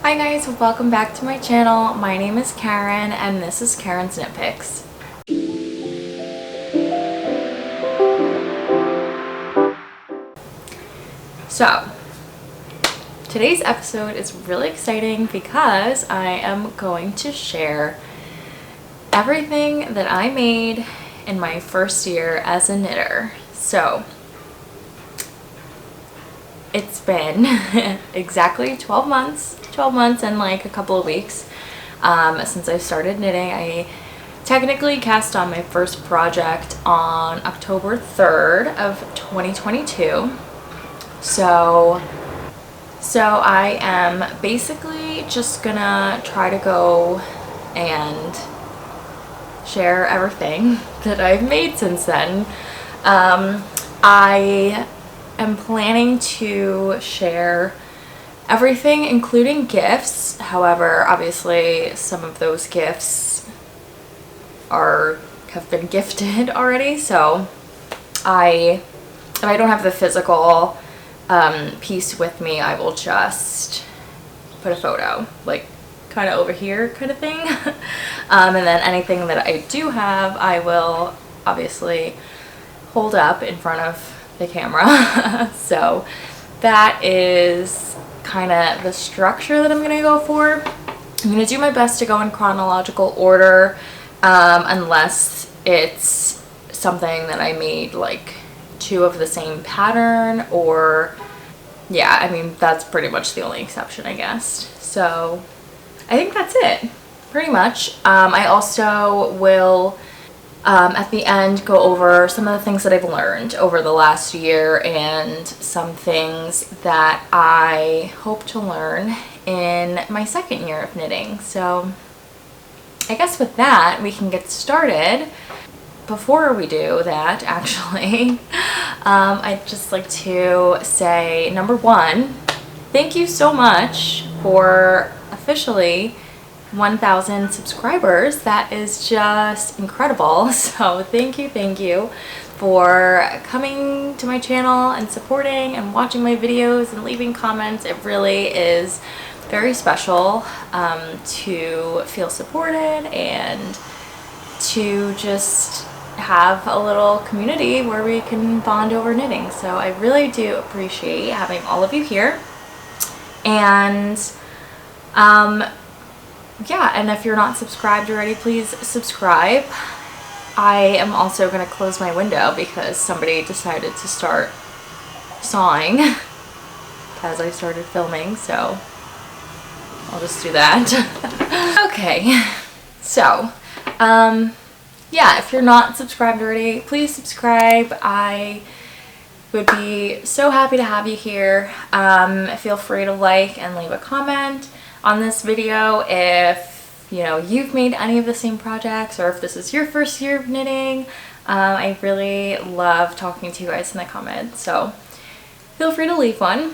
Hi guys, welcome back to my channel. My name is Karen and this is Karen's Nitpicks. So, today's episode is really exciting because I am going to share everything that I made in my first year as a knitter. So, it's been exactly 12 months and like a couple of weeks since I started knitting. I technically cast on my first project on October 3rd of 2022. So I am basically just gonna try to go and share everything that I've made since then. I am planning to share everything, including gifts. However, obviously some of those gifts have been gifted already, so if I don't have the physical piece with me, I will just put a photo, like kind of over here kind of thing. And then anything that I do have, I will obviously hold up in front of the camera. So that is kind of the structure that I'm gonna go for. I'm gonna do my best to go in chronological order, unless it's something that I made like two of the same pattern, or yeah, I mean that's pretty much the only exception, I guess. So I think that's it pretty much. I also will at the end go over some of the things that I've learned over the last year and some things that I hope to learn in my second year of knitting. So I guess with that we can get started. Before we do that, actually, I'd just like to say, number one, thank you so much for officially 1,000 subscribers. That is just incredible. So thank you for coming to my channel and supporting and watching my videos and leaving comments. It really is very special to feel supported and to just have a little community where we can bond over knitting. So I really do appreciate having all of you here. And yeah, and if you're not subscribed already, please subscribe. I am also going to close my window because somebody decided to start sawing as I started filming, so I'll just do that. Okay, so yeah, if you're not subscribed already, please subscribe. I would be so happy to have you here. Feel free to like and leave a comment on this video if you've made any of the same projects, or if this is your first year of knitting. I really love talking to you guys in the comments, so feel free to leave one.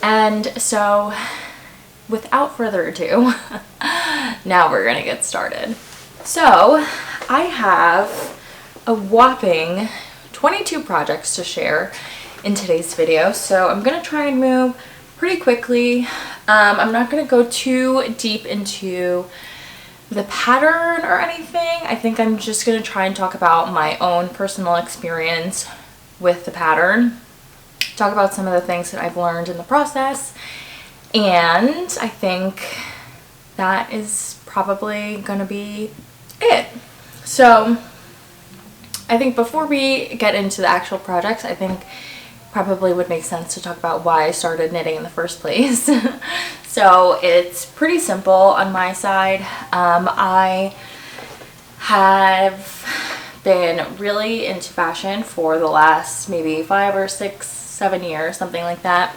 And so without further ado, now we're gonna get started. So I have a whopping 22 projects to share in today's video, so I'm gonna try and move pretty quickly. I'm not going to go too deep into the pattern or anything. I think I'm just going to try and talk about my own personal experience with the pattern, talk about some of the things that I've learned in the process, and I think that is probably going to be it. So I think before we get into the actual projects, I think probably would make sense to talk about why I started knitting in the first place. So it's pretty simple on my side. I have been really into fashion for the last maybe 5 or 6, 7 years, something like that.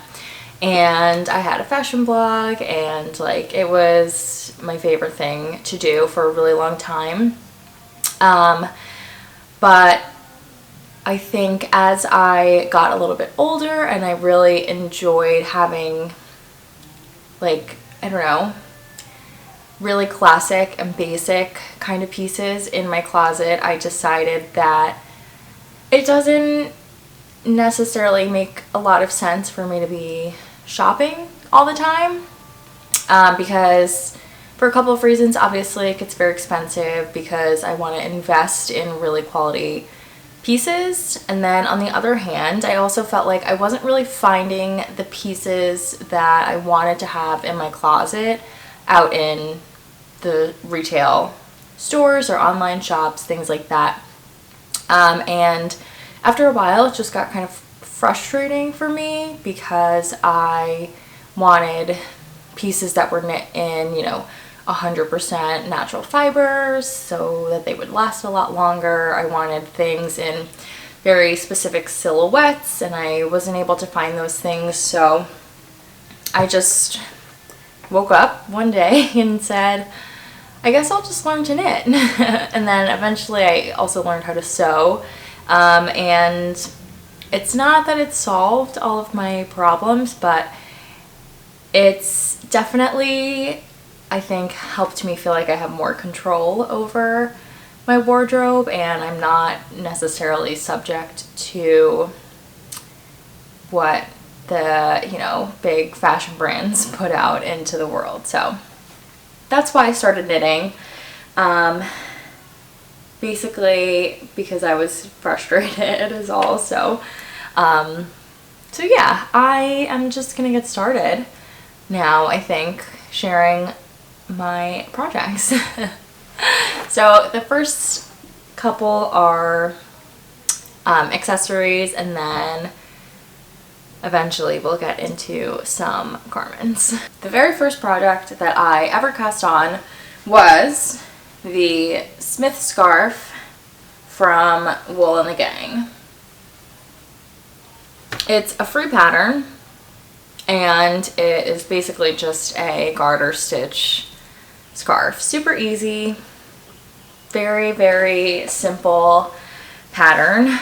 And I had a fashion blog, and like it was my favorite thing to do for a really long time. But I think as I got a little bit older and I really enjoyed having, like, I don't know, really classic and basic kind of pieces in my closet, I decided that it doesn't necessarily make a lot of sense for me to be shopping all the time. because for a couple of reasons. Obviously, it gets very expensive because I want to invest in really quality pieces. And then on the other hand, I also felt like I wasn't really finding the pieces that I wanted to have in my closet out in the retail stores or online shops, things like that. And after a while, it just got kind of frustrating for me because I wanted pieces that were knit in, 100% natural fibers so that they would last a lot longer. I wanted things in very specific silhouettes, and I wasn't able to find those things. So I just woke up one day and said, I guess I'll just learn to knit. And then eventually I also learned how to sew. And it's not that it solved all of my problems, but it's definitely, I think, helped me feel like I have more control over my wardrobe, and I'm not necessarily subject to what the, big fashion brands put out into the world. So that's why I started knitting. Basically because I was frustrated is all. So yeah, I am just gonna get started now, I think, sharing my projects. So the first couple are accessories, and then eventually we'll get into some garments. The very first project that I ever cast on was the Smith scarf from Wool and the Gang. It's a free pattern, and it is basically just a garter stitch scarf. Super easy, very, very simple pattern.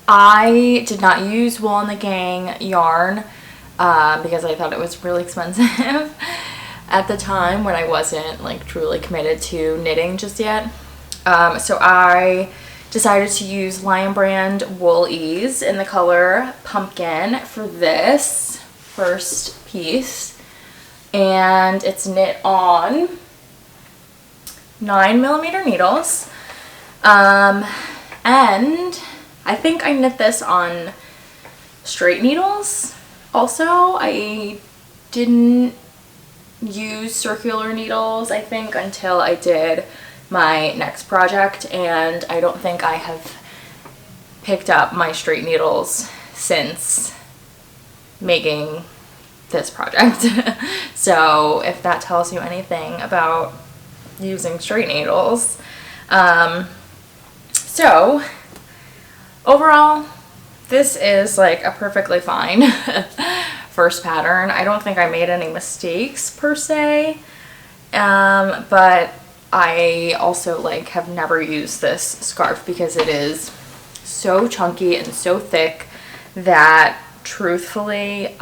I did not use Wool and the Gang yarn because I thought it was really expensive at the time when I wasn't like truly committed to knitting just yet. So I decided to use Lion Brand Wool Ease in the color Pumpkin for this first piece, and it's knit on 9mm needles, and I think I knit this on straight needles. Also, I didn't use circular needles, I think, until I did my next project, and I don't think I have picked up my straight needles since making this project. So if that tells you anything about using straight needles. So overall, this is like a perfectly fine first pattern. I don't think I made any mistakes per se, but I also like have never used this scarf because it is so chunky and so thick that truthfully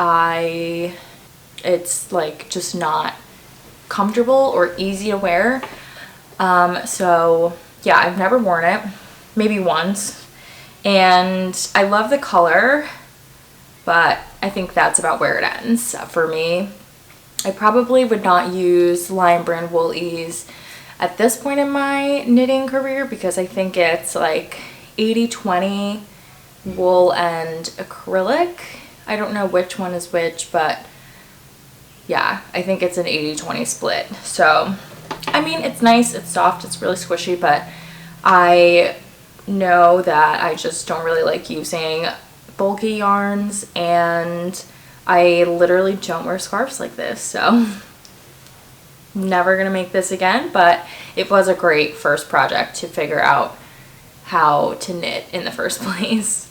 it's like just not comfortable or easy to wear. So yeah, I've never worn it, maybe once, and I love the color, but I think that's about where it ends for me. I probably would not use Lion Brand Wool Ease at this point in my knitting career because I think it's like 80-20 wool and acrylic. I don't know which one is which, but yeah, I think it's an 80-20 split. So, I mean, it's nice, it's soft, it's really squishy, but I know that I just don't really like using bulky yarns, and I literally don't wear scarves like this, so never gonna make this again. But it was a great first project to figure out how to knit in the first place.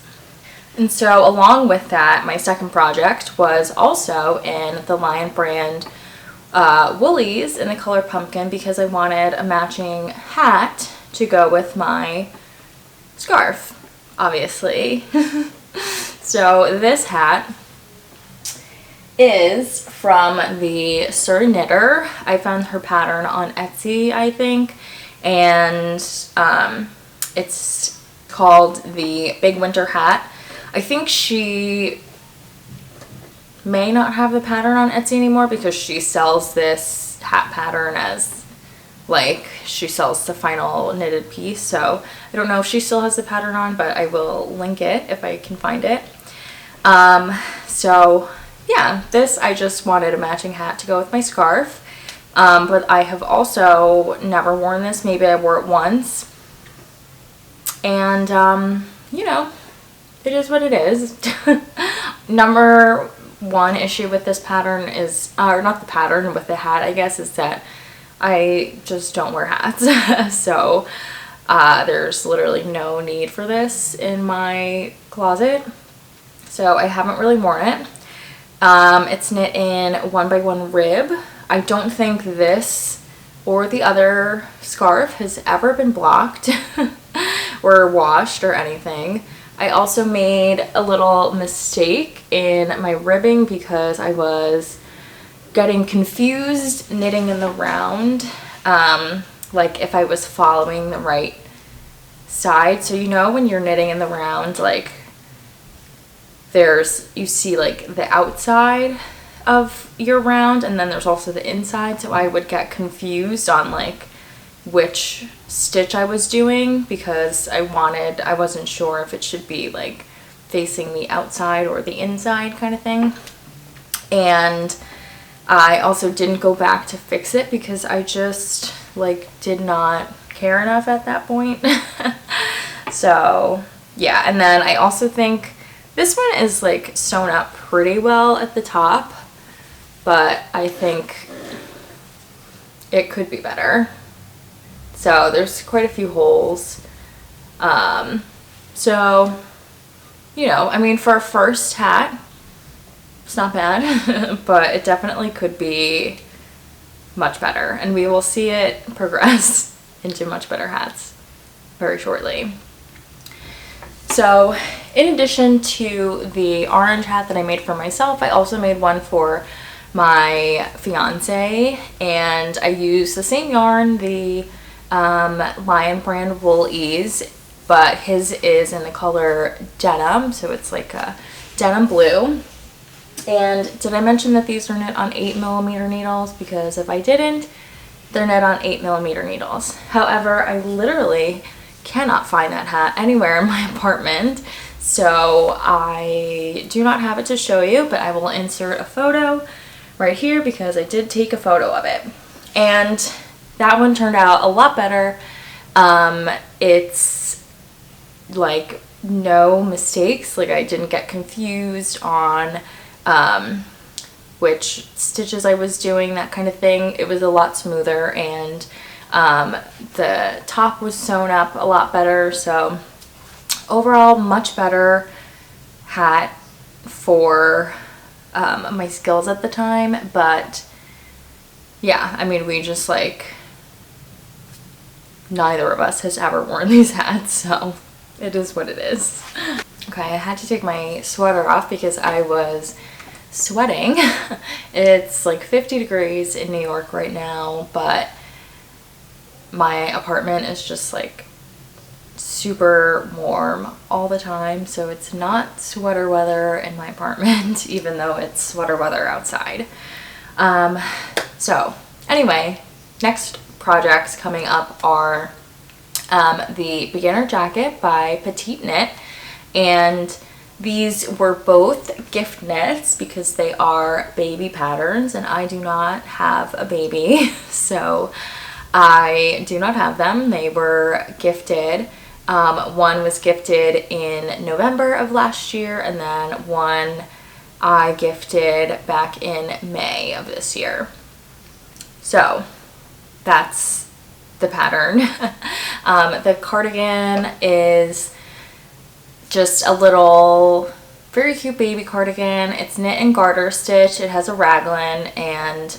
And so along with that, my second project was also in the Lion Brand Woolies in the color Pumpkin because I wanted a matching hat to go with my scarf, obviously. So this hat is from the Sur Knitter. I found her pattern on Etsy, I think, and it's called the Big Winter Hat. I think she may not have the pattern on Etsy anymore because she sells this hat pattern as like she sells the final knitted piece. So I don't know if she still has the pattern on, but I will link it if I can find it. So yeah, this, I just wanted a matching hat to go with my scarf. But I have also never worn this. Maybe I wore it once. And, you know, it is what it is. Number one issue with this pattern is, or not the pattern, with the hat, I guess, is that I just don't wear hats. So, there's literally no need for this in my closet. So I haven't really worn it. It's knit in 1x1 rib. I don't think this or the other scarf has ever been blocked or washed or anything. I also made a little mistake in my ribbing because I was getting confused knitting in the round, like if I was following the right side. So you know when you're knitting in the round, like you see like the outside of your round and then there's also the inside, so I would get confused on like which stitch I was doing because I wasn't sure if it should be like facing the outside or the inside kind of thing. And I also didn't go back to fix it because I just like did not care enough at that point. So yeah, and then I also think this one is like sewn up pretty well at the top, but I think it could be better. So there's quite a few holes. So, you know, I mean, for a first hat, it's not bad, but it definitely could be much better. And we will see it progress into much better hats very shortly. So in addition to the orange hat that I made for myself, I also made one for my fiance, and I used the same yarn, the Lion brand Wool Ease, but his is in the color denim, so it's like a denim blue. And did I mention that these are knit on 8mm needles? Because if I didn't, they're knit on 8mm needles. However, I literally cannot find that hat anywhere in my apartment, so I do not have it to show you, but I will insert a photo right here because I did take a photo of it. And that one turned out a lot better. It's like no mistakes, like I didn't get confused on which stitches I was doing, that kind of thing. It was a lot smoother, and the top was sewn up a lot better. So overall, much better hat for my skills at the time. But yeah, I mean, we just like, neither of us has ever worn these hats, so it is what it is. Okay, I had to take my sweater off because I was sweating. It's like 50 degrees in New York right now, but my apartment is just like super warm all the time, so it's not sweater weather in my apartment even though it's sweater weather outside. So anyway, next projects coming up are the beginner jacket by Petite knit, and these were both gift knits because they are baby patterns and I do not have a baby, so I do not have them. They were gifted. One was gifted in November of last year, and then one I gifted back in May of this year. So that's the pattern. The cardigan is just a little very cute baby cardigan. It's knit in garter stitch. It has a raglan and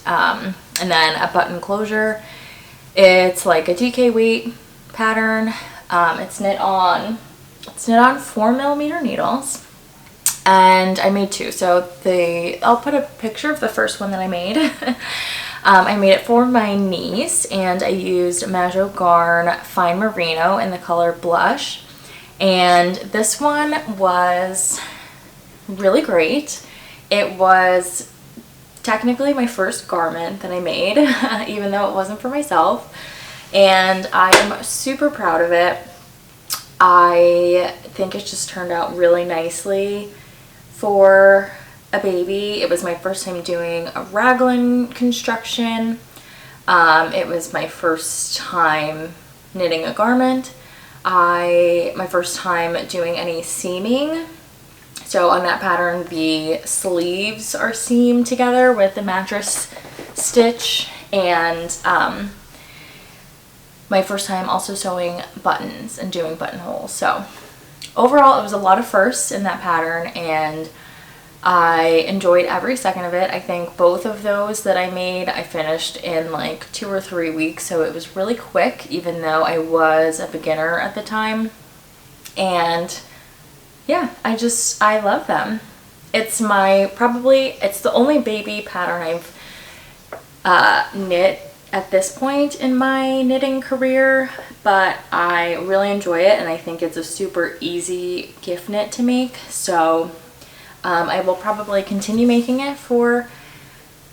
then a button closure. It's like a DK weight pattern. It's knit on 4mm needles, and I made two. So I'll put a picture of the first one that I made. I made it for my niece, and I used Majo Garn Fine Merino in the color Blush. And this one was really great. It was technically my first garment that I made, even though it wasn't for myself, and I am super proud of it. I think it just turned out really nicely for a baby. It was my first time doing a raglan construction. It was my first time knitting a garment. My first time doing any seaming. So on that pattern, the sleeves are seamed together with the mattress stitch, and my first time also sewing buttons and doing buttonholes. So overall, it was a lot of firsts in that pattern, and I enjoyed every second of it. I think both of those that I made, I finished in like 2 or 3 weeks, so it was really quick, even though I was a beginner at the time. And yeah, I love them. It's the only baby pattern I've knit at this point in my knitting career, but I really enjoy it, and I think it's a super easy gift knit to make. So I will probably continue making it for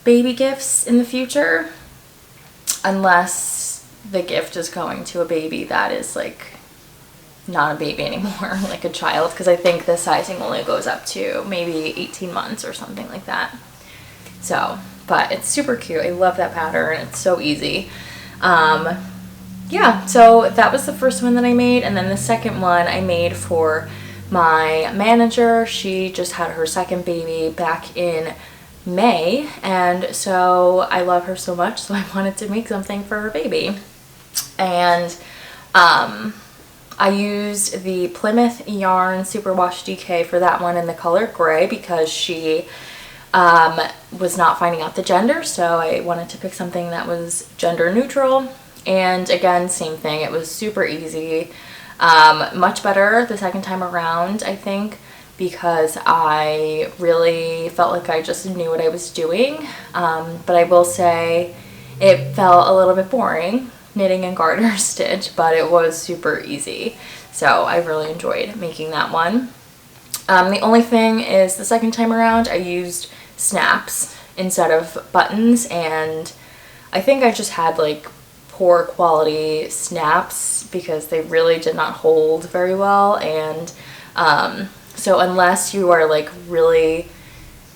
baby gifts in the future, unless the gift is going to a baby that is like not a baby anymore, like a child, because I think the sizing only goes up to maybe 18 months or something like that. So, but it's super cute. I love that pattern. It's so easy. Yeah, so that was the first one that I made, and then the second one I made for my manager. She just had her second baby back in May, and so I love her so much, so I wanted to make something for her baby. And I used the Plymouth Yarn Superwash DK for that one in the color gray, because she was not finding out the gender, so I wanted to pick something that was gender neutral. And again, same thing, it was super easy. Much better the second time around, I think, because I really felt like I just knew what I was doing. But I will say it felt a little bit boring, knitting and garter stitch, but it was super easy. So I really enjoyed making that one. The only thing is the second time around I used snaps instead of buttons, and I think I just had like poor quality snaps because they really did not hold very well. And so unless you are like really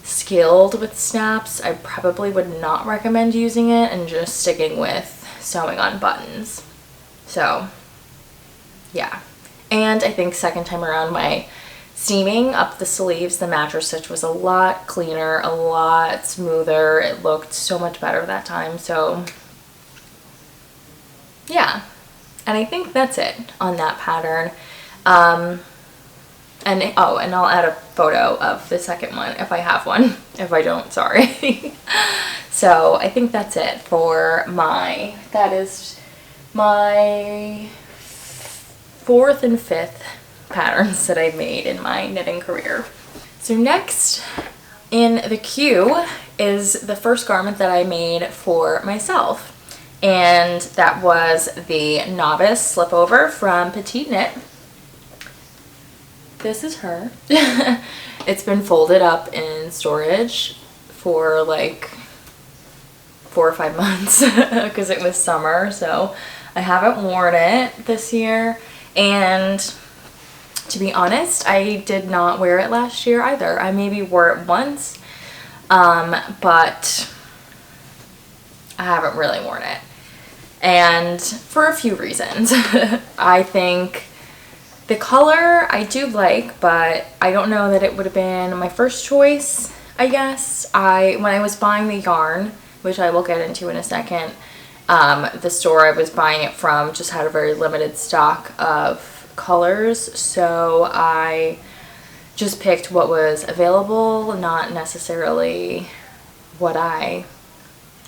skilled with snaps, I probably would not recommend using it and just sticking with sewing on buttons. So yeah, and I think second time around my seaming up the sleeves, the mattress stitch was a lot cleaner, a lot smoother. It looked so much better that time. So yeah, and I think that's it on that pattern. And I'll add a photo of the second one if I have one. If I don't, sorry. So I think that's it for that is my 4th and 5th patterns that I made in my knitting career. So next in the queue is the first garment that I made for myself, and that was the Novice Slipover from Petite Knit. This is her. It's been folded up in storage for like 4 or 5 months because it was summer, so I haven't worn it this year. And to be honest, I did not wear it last year either. I maybe wore it once, but I haven't really worn it. And for a few reasons. I think the color I do like, but I don't know that it would have been my first choice, I guess. When I was buying the yarn, which I will get into in a second, the store I was buying it from just had a very limited stock of colors, so I just picked what was available, not necessarily what I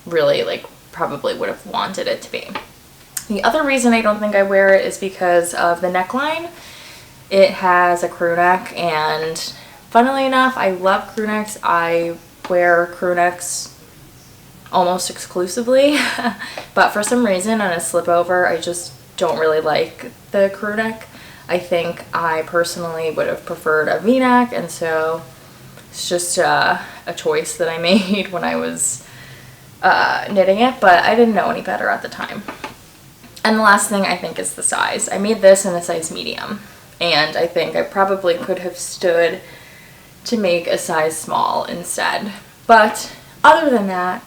really like probably would have wanted it to be. The other reason I don't think I wear it is because of the neckline. It has a crew neck, and funnily enough, I love crew necks. I wear crew necks almost exclusively, but for some reason on a slipover, I just don't really like the crew neck. I think I personally would have preferred a V-neck, and so It's just a choice that I made when I was knitting it, but I didn't know any better at the time. And the last thing I think is the size. I made this in a size medium, and I think I probably could have stood to make a size small instead. But other than that,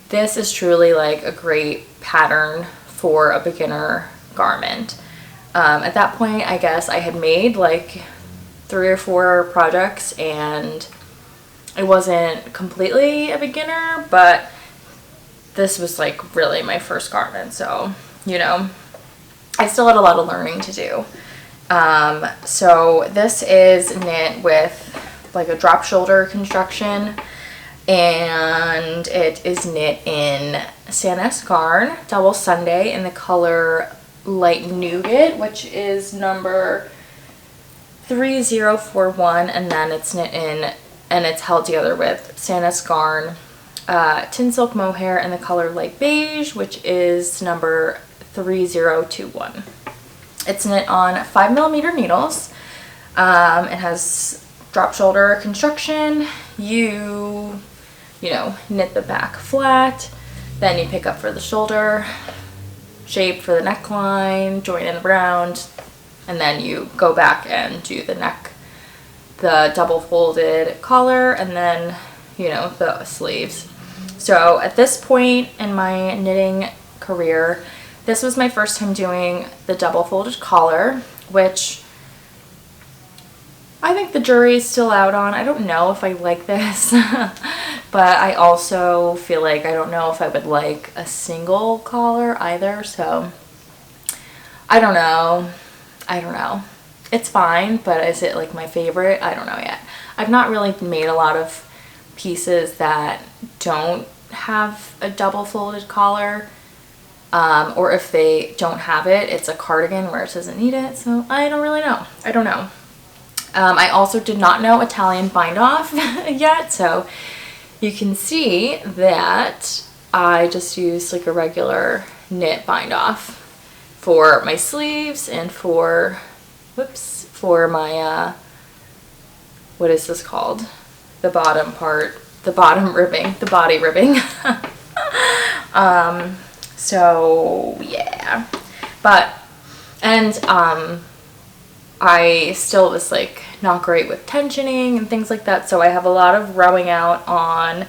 this is truly like a great pattern for a beginner garment. At that point, I guess I had made like 3 or 4 projects, and I wasn't completely a beginner, but this was like really my first garment, so you know, I still had a lot of learning to do. So this is knit with like a drop shoulder construction, and it is knit in Sans Garn Double Sunday in the color Light Nougat, which is number 3041, and then it's knit in, and it's held together with Sans Garn Tin Silk Mohair in the color Light Beige, which is number 3021. It's knit on 5mm needles. It has drop shoulder construction. You know, knit the back flat, then you pick up for the shoulder shape for the neckline, join in around, and then you go back and do the neck, the double folded collar, and then, you know, the sleeves. So at this point in my knitting career, this was my first time doing the double folded collar, which I think the jury is still out on. I don't know if I like this, but I also feel like I don't know if I would like a single collar either, so I don't know. It's fine, but is it like my favorite? I don't know yet. I've not really made a lot of pieces that don't have a double folded collar, or if they don't have it, it's a cardigan where it doesn't need it, so I don't really know. I don't know. I also did not know Italian bind off yet, so you can see that I just used like a regular knit bind off for my sleeves and for, whoops, for my, what is this called? The bottom part, the bottom ribbing, the body ribbing. So yeah, but, and, I still was like not great with tensioning and things like that, so I have a lot of rowing out on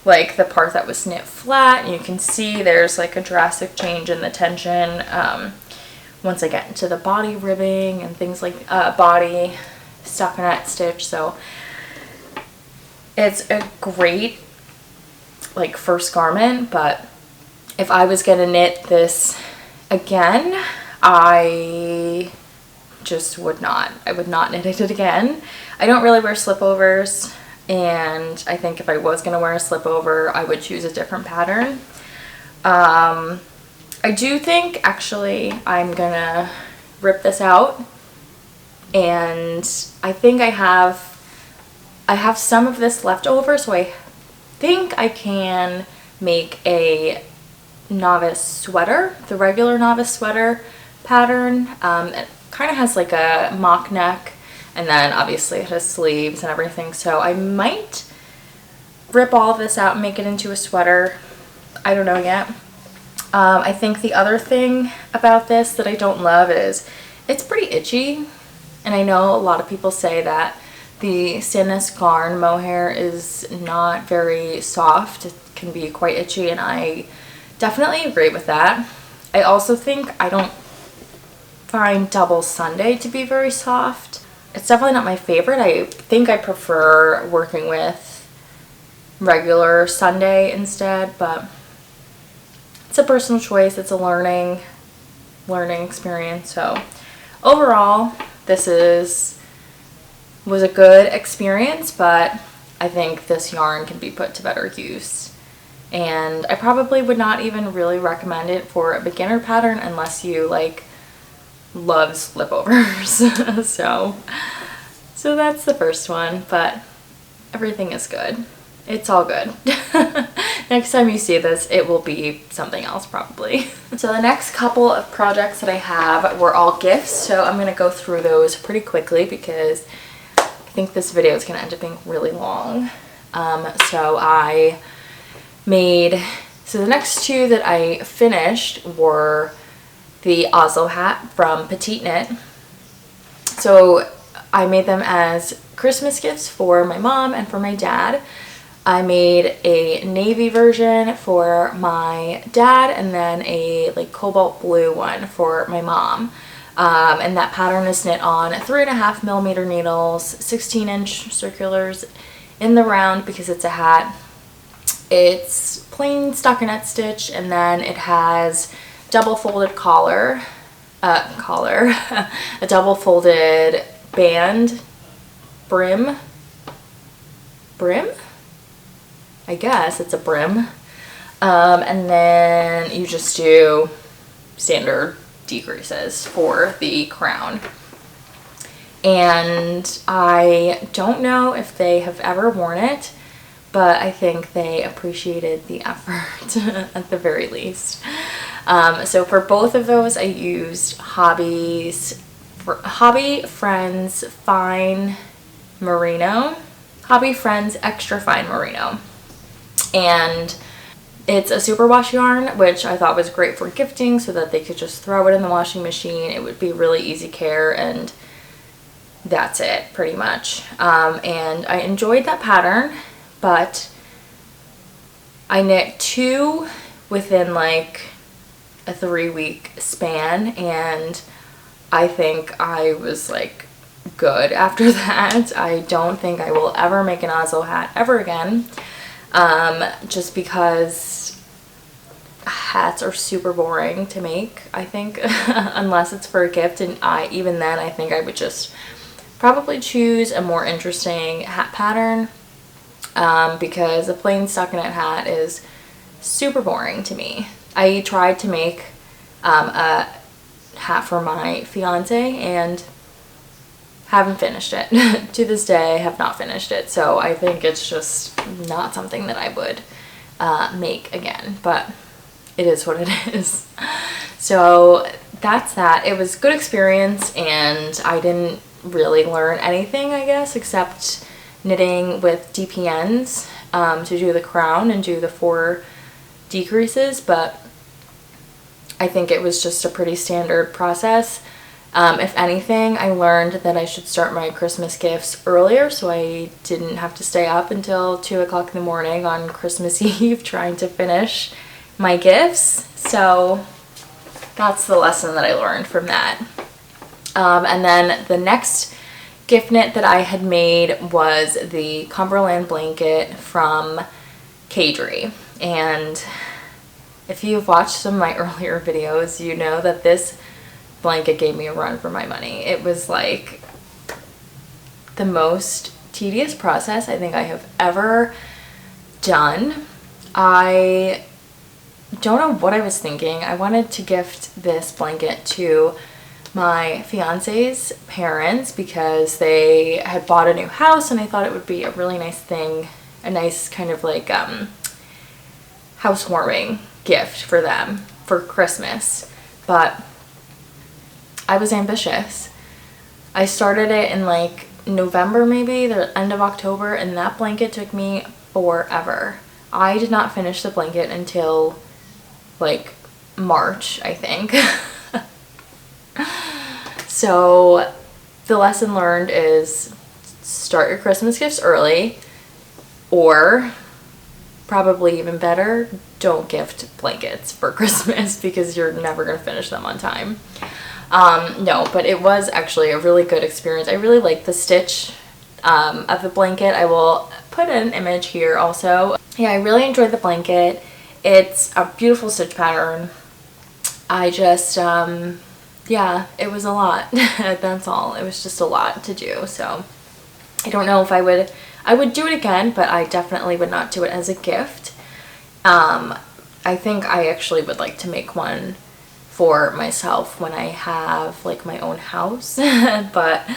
like the part that was knit flat, and you can see there's like a drastic change in the tension once I get into the body ribbing and things like body stockinette stitch. So it's a great like first garment, but if I was gonna knit this again, I would not knit it again. I don't really wear slipovers, and I think if I was gonna wear a slipover, I would choose a different pattern. I do think actually I'm gonna rip this out, and I think I have some of this left over, so I think I can make a novice sweater, the regular novice sweater pattern. It kind of has like a mock neck, and then obviously it has sleeves and everything, so I might rip all of this out and make it into a sweater. I don't know yet. I think the other thing about this that I don't love is it's pretty itchy, and I know a lot of people say that the Sans Garn Mohair is not very soft. It can be quite itchy, and I definitely agree with that. I also think I don't find Double Sunday to be very soft. It's definitely not my favorite. I think I prefer working with regular Sunday instead, but it's a personal choice. It's a learning experience. So overall, this was a good experience, but I think this yarn can be put to better use. And I probably would not even really recommend it for a beginner pattern unless you like love slipovers. so that's the first one, but everything is good. It's all good. Next time you see this, it will be something else probably. So the next couple of projects that I have were all gifts, so I'm gonna go through those pretty quickly because I think this video is going to end up being really long. So I made, so the next two that I finished were the Oslo Hat from Petite. So I made them as Christmas gifts for my mom and for my dad. I made a navy version for my dad and then a like cobalt blue one for my mom. And that pattern is knit on 3.5mm needles, 16-inch circulars in the round because it's a hat. It's plain stockinette stitch, and then it has double folded collar, a double folded band, brim, I guess it's a brim, and then you just do standard decreases for the crown. And I don't know if they have ever worn it, but I think they appreciated the effort at the very least. So for both of those I used Hobby Friends Fine Merino, Hobby Friends Extra Fine Merino. And it's a superwash yarn, which I thought was great for gifting so that they could just throw it in the washing machine. It would be really easy care, and that's it pretty much. And I enjoyed that pattern, but I knit two within like a 3-week span, and I think I was like good after that. I don't think I will ever make an Oslo hat ever again. Just because hats are super boring to make, I think, unless it's for a gift, and even then I think I would just probably choose a more interesting hat pattern, because a plain stockinette hat is super boring to me. I tried to make a hat for my fiance and haven't finished it. To this day, I have not finished it. So I think it's just not something that I would make again, but it is what it is. So that's that. It was a good experience, and I didn't really learn anything, I guess, except knitting with DPNs to do the crown and do the 4 decreases, but I think it was just a pretty standard process. If anything, I learned that I should start my Christmas gifts earlier so I didn't have to stay up until 2 o'clock in the morning on Christmas Eve trying to finish my gifts. So that's the lesson that I learned from that. And then the next gift knit that I had made was the Cumberland Blanket from Kadri. And if you've watched some of my earlier videos, you know that this blanket gave me a run for my money. It was like the most tedious process I think I have ever done. I don't know what I was thinking. I wanted to gift this blanket to my fiance's parents because they had bought a new house, and I thought it would be a really nice thing, a nice kind of like housewarming gift for them for Christmas. But I was ambitious. I started it in like November, maybe the end of October, and that blanket took me forever. I did not finish the blanket until like March, I think. So the lesson learned is start your Christmas gifts early, or probably even better, don't gift blankets for Christmas because you're never going to finish them on time. No, but it was actually a really good experience. I really like the stitch of the blanket. I will put an image here also. Yeah, I really enjoyed the blanket. It's a beautiful stitch pattern. I just, yeah, it was a lot. That's all. It was just a lot to do. So I don't know if I would do it again, but I definitely would not do it as a gift. I think I actually would like to make one for myself when I have like my own house, but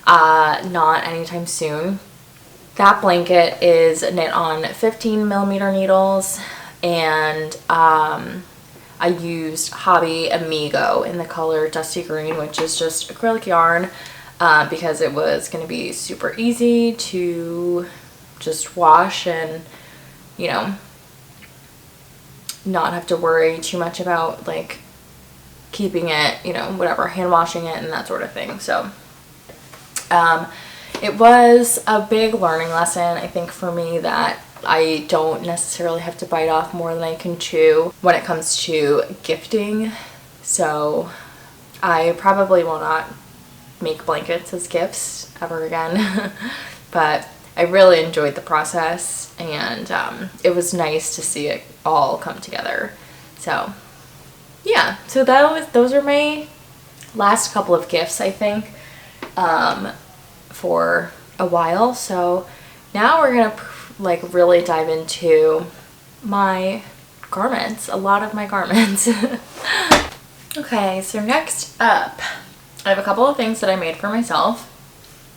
not anytime soon. That blanket is knit on 15mm needles, and I used Hobby Amigo in the color Dusty Green, which is just acrylic yarn. because it was going to be super easy to just wash and, you know, not have to worry too much about like keeping it, you know, whatever, hand washing it and that sort of thing. So it was a big learning lesson, I think, for me, that I don't necessarily have to bite off more than I can chew when it comes to gifting. So I probably will not make blankets as gifts ever again. But I really enjoyed the process, and it was nice to see it all come together. So yeah, so those are my last couple of gifts, I think, for a while. So now we're gonna like really dive into my garments, a lot of my garments. Okay, so next up, I have a couple of things that I made for myself.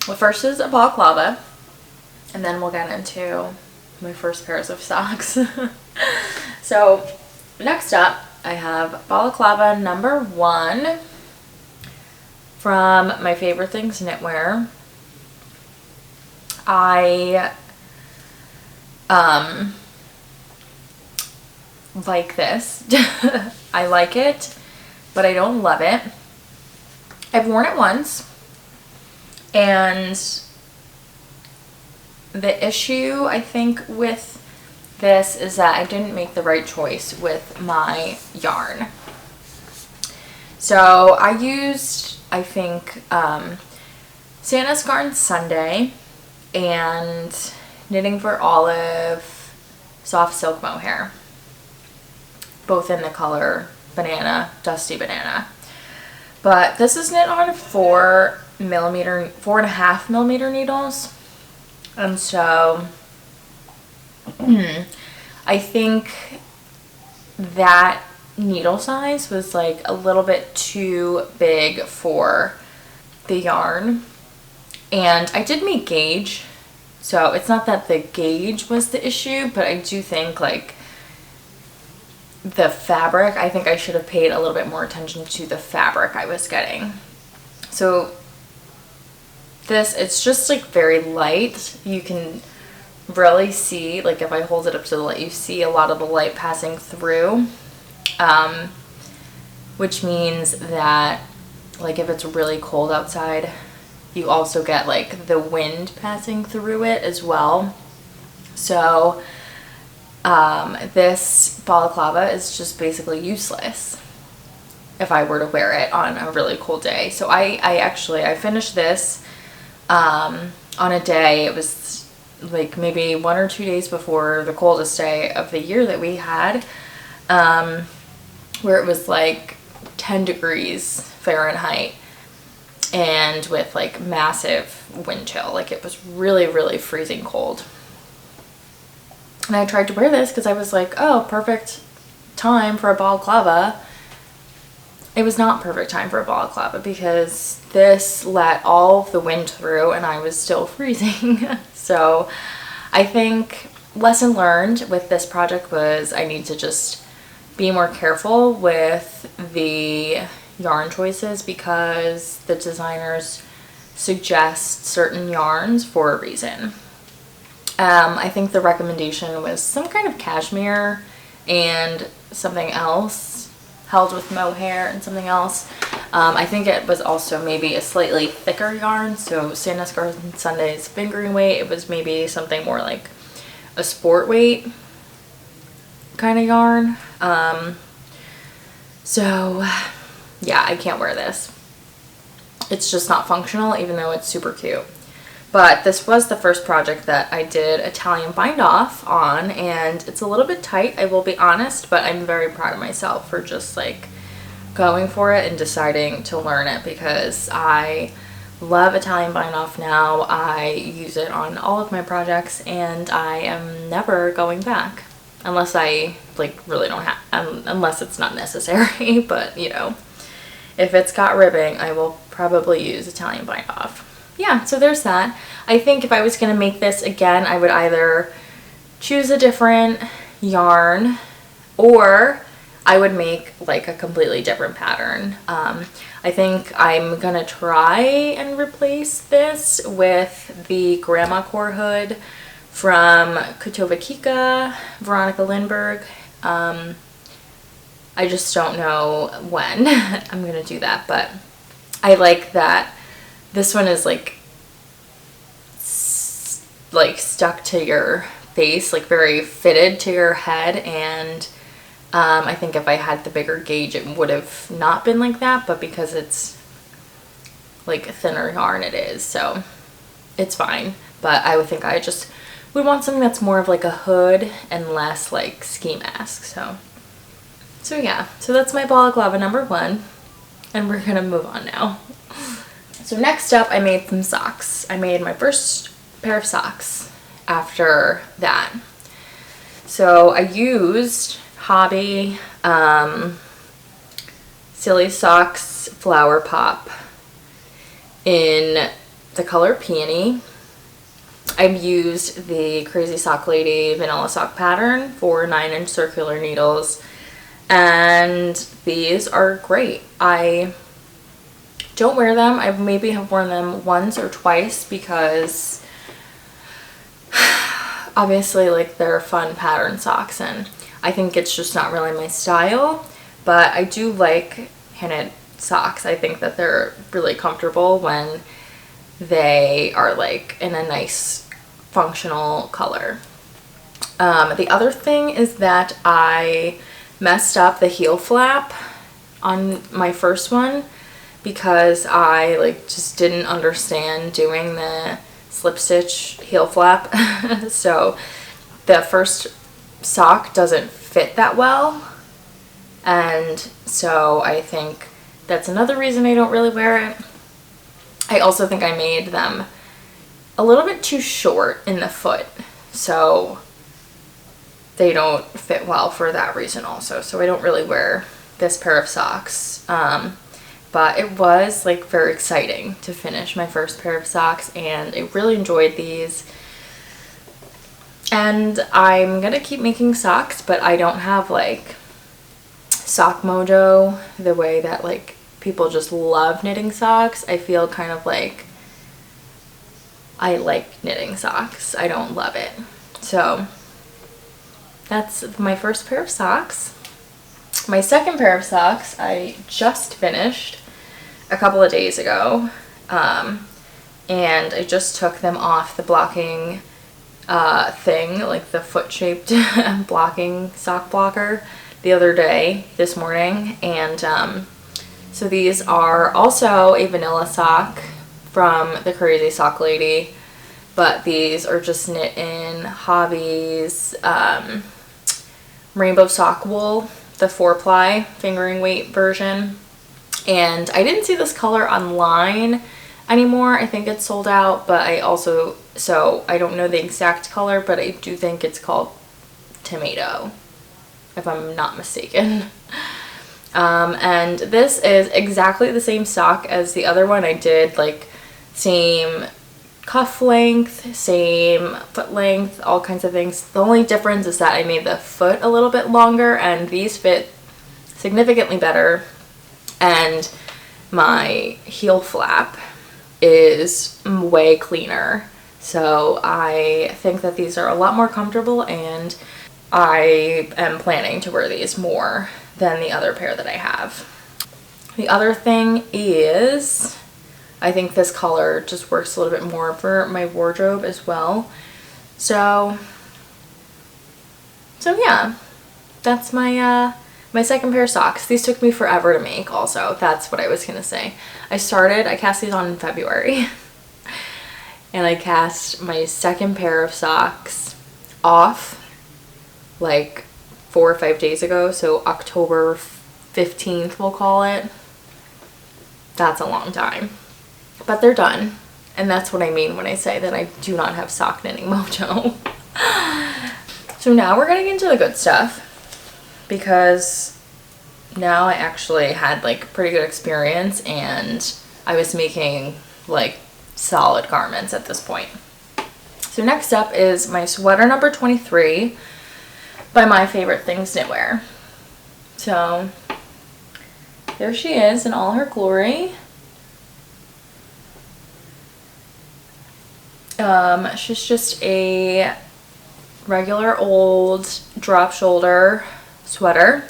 The first is a balaclava, and then we'll get into my first pairs of socks. So next up, I have balaclava number 1 from My Favorite Things Knitwear. I like this. I like it, but I don't love it. I've worn it once, and the issue, I think, with this is that I didn't make the right choice with my yarn. So I used, I think, Santa's Garden Sunday and Knitting for Olive Soft Silk Mohair, both in the color Banana, Dusty Banana. But this is knit on 4.5 millimeter needles. And so I think that needle size was like a little bit too big for the yarn. And I did make gauge, so it's not that the gauge was the issue, but I do think like the fabric, I think I should have paid a little bit more attention to the fabric I was getting. So this, it's just like very light. You can really see, like if I hold it up to the light, you see a lot of the light passing through, which means that like if it's really cold outside, you also get like the wind passing through it as well. So this balaclava is just basically useless if I were to wear it on a really cold day. So I finished this on a day, it was like maybe 1 or 2 days before the coldest day of the year that we had, where it was like 10 degrees Fahrenheit and with like massive wind chill. Like it was really, really freezing cold. And I tried to wear this because I was like, oh, perfect time for a balaclava. It was not perfect time for a balaclava because this let all the wind through and I was still freezing. So I think lesson learned with this project was I need to just be more careful with the yarn choices because the designers suggest certain yarns for a reason. I think the recommendation was some kind of cashmere and something else held with mohair and something else. I think it was also maybe a slightly thicker yarn. So Santa's Garden Sunday's fingering weight, it was maybe something more like a sport weight kind of yarn. So yeah, I can't wear this. It's just not functional, even though it's super cute. But this was the first project that I did Italian bind off on, and it's a little bit tight, I will be honest, but I'm very proud of myself for just like going for it and deciding to learn it because I love Italian bind off now. I use it on all of my projects and I am never going back unless I like really don't have, unless it's not necessary. But you know, if it's got ribbing, I will probably use Italian bind off. Yeah, so there's that. I think if I was going to make this again, I would either choose a different yarn or I would make like a completely different pattern. I think I'm gonna try and replace this with the Grandma Core hood from Kotova Kika, Veronica Lindbergh. I just don't know when I'm gonna do that, but I like that this one is like stuck to your face, like very fitted to your head, and I think if I had the bigger gauge it would have not been like that, but because it's like thinner yarn it is, so it's fine. But I would think I just would want something that's more of like a hood and less like ski mask. So yeah, so that's my balaclava number 1, and we're gonna move on now. So next up, I made some socks. I made my first pair of socks after that. So I used Hobby Silly Socks Flower Pop in the color Peony. I've used the Crazy Sock Lady Vanilla Sock pattern for 9-inch circular needles, and these are great. I don't wear them. I maybe have worn them once or twice because obviously like they're fun pattern socks, and I think it's just not really my style, but I do like knit socks. I think that they're really comfortable when they are like in a nice functional color. The other thing is that I messed up the heel flap on my first one because I like just didn't understand doing the slip stitch heel flap. So the first sock doesn't fit that well, and so I think that's another reason I don't really wear it. I also think I made them a little bit too short in the foot, so they don't fit well for that reason also. So I don't really wear this pair of socks, but it was like very exciting to finish my first pair of socks, and I really enjoyed these. And I'm gonna keep making socks, but I don't have like sock mojo the way that like people just love knitting socks. I feel kind of like I like knitting socks. I don't love it. So that's my first pair of socks. My second pair of socks I just finished a couple of days ago, and I just took them off the blocking thing, like the foot-shaped blocking sock blocker, the other day, this morning. And so these are also a vanilla sock from the Crazy Sock Lady, but these are just knit in Hobby's Rainbow Sock Wool, the 4-ply fingering weight version. And I didn't see this color online anymore. I think it's sold out, but I also, so I don't know the exact color, but I do think it's called Tomato, if I'm not mistaken. And this is exactly the same sock as the other one. I did like same cuff length, same foot length, all kinds of things. The only difference is that I made the foot a little bit longer, and these fit significantly better, and my heel flap is way cleaner. So I think that these are a lot more comfortable, and I am planning to wear these more than the other pair that I have. The other thing is, I think this color just works a little bit more for my wardrobe as well. So yeah, that's my my second pair of socks. These took me forever to make also. That's what I was gonna say. I cast these on in February and I cast my second pair of socks off like 4 or 5 days ago. So October 15th, we'll call it. That's a long time. But they're done, and that's what I mean when I say that I do not have sock knitting mojo. So now we're getting into the good stuff, because now I actually had like pretty good experience, and I was making like solid garments at this point. So next up is my sweater number 23 by My Favorite Things Knitwear. So there she is in all her glory. She's just a regular old drop shoulder sweater.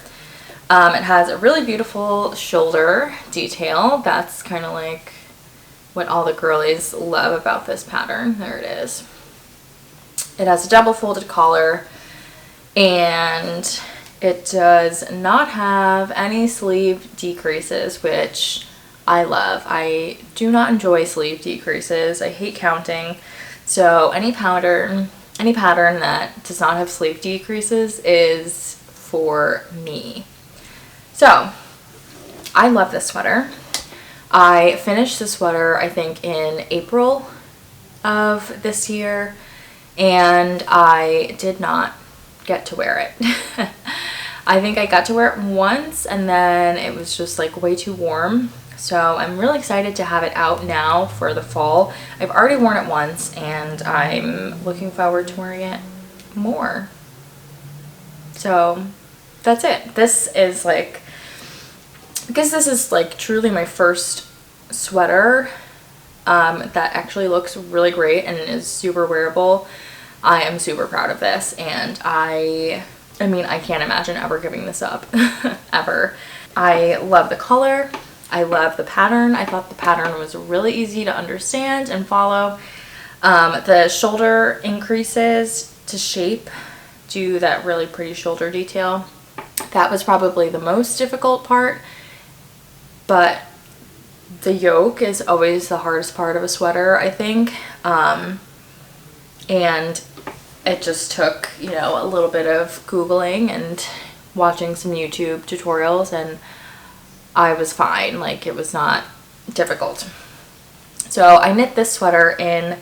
It has a really beautiful shoulder detail. That's kind of like what all the girlies love about this pattern. There it is. It has a double folded collar, and it does not have any sleeve decreases, which I love. I do not enjoy sleeve decreases. I hate counting. So any pattern that does not have sleeve decreases is for me. So I love this sweater. I finished the sweater, I think, in April of this year, and I did not get to wear it. I think I got to wear it once, and then it was just like way too warm. So I'm really excited to have it out now for the fall. I've already worn it once, and I'm looking forward to wearing it more. So that's it. This is like, because this is like truly my first sweater that actually looks really great and is super wearable. I am super proud of this, and I mean, I can't imagine ever giving this up, ever. I love the color. I love the pattern. I thought the pattern was really easy to understand and follow. The shoulder increases to shape do that really pretty shoulder detail. That was probably the most difficult part, but the yoke is always the hardest part of a sweater, I think. And it just took, you know, a little bit of Googling and watching some YouTube tutorials, and I was fine. Like, it was not difficult. So I knit this sweater in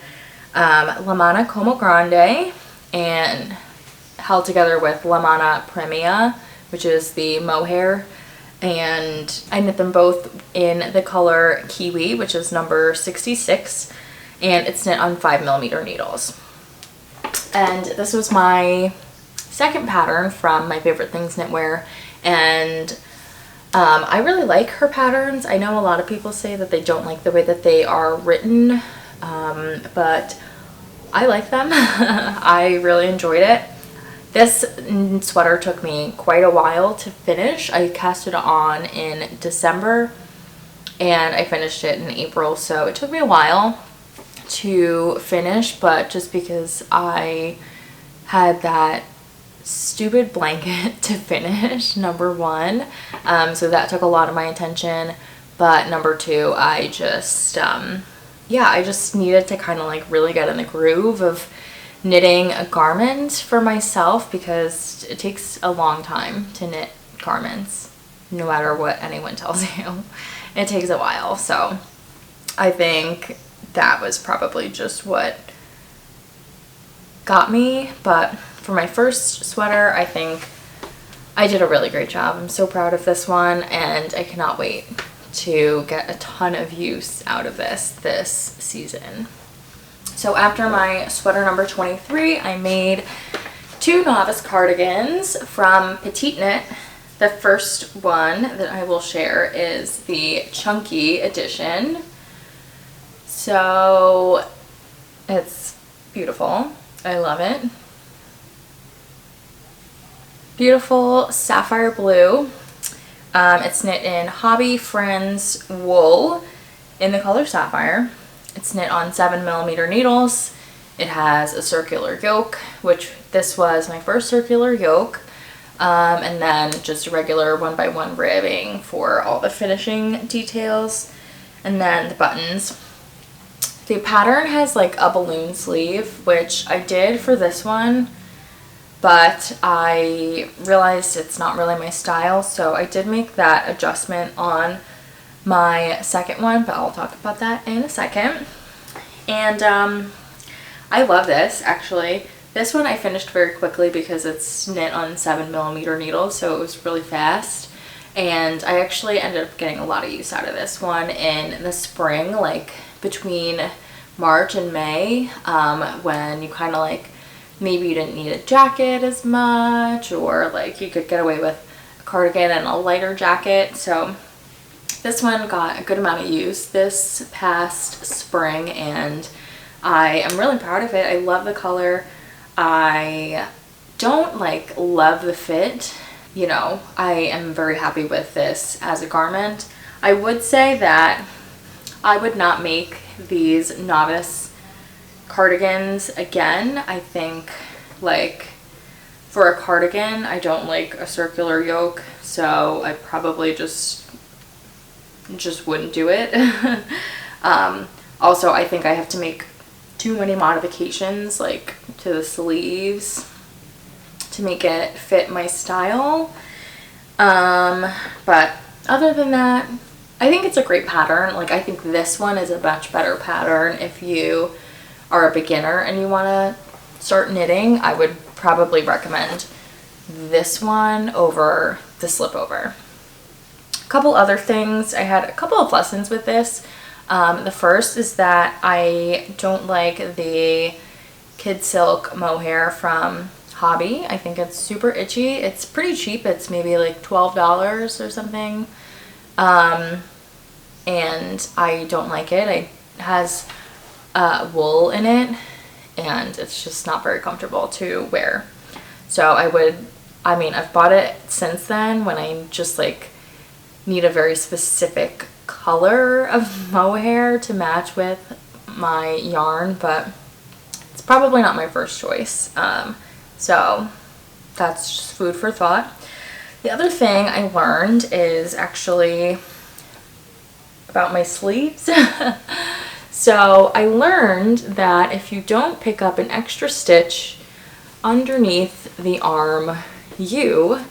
La Mana Como Grande and held together with La Mana Premia, which is the Mohair, and I knit them both in the color Kiwi, which is number 66, and it's knit on 5mm needles. And this was my second pattern from My Favorite Things Knitwear, and I really like her patterns. I know a lot of people say that they don't like the way that they are written, but I like them. I really enjoyed it. This sweater took me quite a while to finish. I cast it on in December and I finished it in April, so it took me a while to finish, but just because I had that stupid blanket to finish, number one, so that took a lot of my attention. But number two, I just I just needed to kind of like really get in the groove of knitting a garment for myself, because it takes a long time to knit garments, no matter what anyone tells you. It takes a while. So I think that was probably just what got me. But for my first sweater, I think I did a really great job. I'm so proud of this one, and I cannot wait to get a ton of use out of this season. So after my sweater number 23, I made 2 novice cardigans from Petite Knit. The first one that I will share is the chunky edition. So it's beautiful. I love it. Beautiful sapphire blue. It's knit in Hobby Friends wool in the color sapphire. It's knit on 7mm needles. It has a circular yoke, which this was my first circular yoke, and then just a regular 1x1 ribbing for all the finishing details, and then the buttons. The pattern has like a balloon sleeve, which I did for this one, but I realized it's not really my style, so I did make that adjustment on my second one, but I'll talk about that in a second. And I love this, actually. This one I finished very quickly because it's knit on 7mm needles, so it was really fast. And I actually ended up getting a lot of use out of this one in the spring, like between March and May, when you kind of like, maybe you didn't need a jacket as much, or like you could get away with a cardigan and a lighter jacket. So this one got a good amount of use this past spring, and I am really proud of it. I love the color. I don't like love the fit. You know, I am very happy with this as a garment. I would say that I would not make these Novice cardigans again. I think, like, for a cardigan, I don't like a circular yoke, so I probably just wouldn't do it. Also, I think I have to make too many modifications, like to the sleeves, to make it fit my style. But other than that, I think it's a great pattern. Like, I think this one is a much better pattern if you are a beginner and you want to start knitting. I would probably recommend this one over the Slipover. A couple other things. I had a couple of lessons with this. The first is that I don't like the Kid Silk Mohair from Hobby. I think it's super itchy. It's pretty cheap. It's maybe like $12 or something. And I don't like it. It has wool in it, and it's just not very comfortable to wear. So I've bought it since then when I just like need a very specific color of mohair to match with my yarn, but it's probably not my first choice. So that's just food for thought. The other thing I learned is actually about my sleeves. So I learned that if you don't pick up an extra stitch underneath the arm, you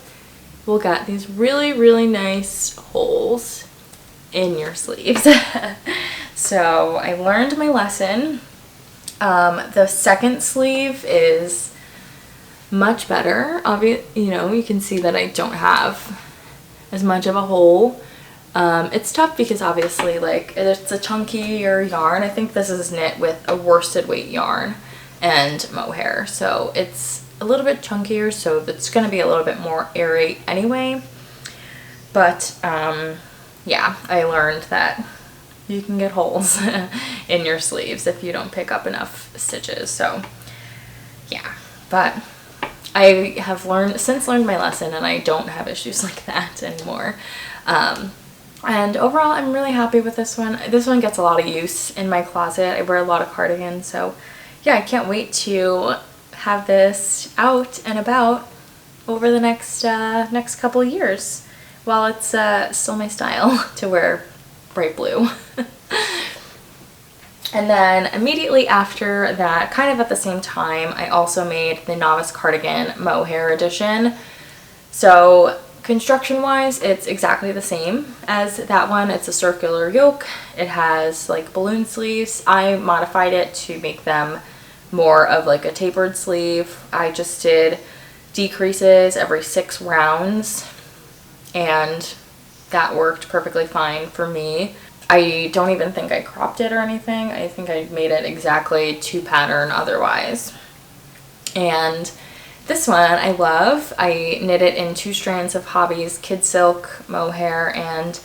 will get these really, really nice holes in your sleeves. So I learned my lesson. The second sleeve is much better. You know, you can see that I don't have as much of a hole. It's tough because obviously, like, it's a chunkier yarn. I think this is knit with a worsted weight yarn and mohair, so it's a little bit chunkier, so it's going to be a little bit more airy anyway. But yeah, I learned that you can get holes in your sleeves if you don't pick up enough stitches. So yeah, but I have since learned my lesson, and I don't have issues like that anymore. And overall, I'm really happy with this one. This one gets a lot of use in my closet. I wear a lot of cardigans, so yeah, I can't wait to have this out and about over the next couple of years, while it's still my style to wear bright blue. And then immediately after that, kind of at the same time, I also made the Novice Cardigan Mohair edition. So construction wise, it's exactly the same as that one. It's a circular yoke. It has like balloon sleeves. I modified it to make them more of like a tapered sleeve. I just did decreases every 6 rounds, and that worked perfectly fine for me. I don't even think I cropped it or anything. I think I made it exactly to pattern otherwise. And this one I love. I knit it in 2 strands of Hobby's Kid Silk Mohair, and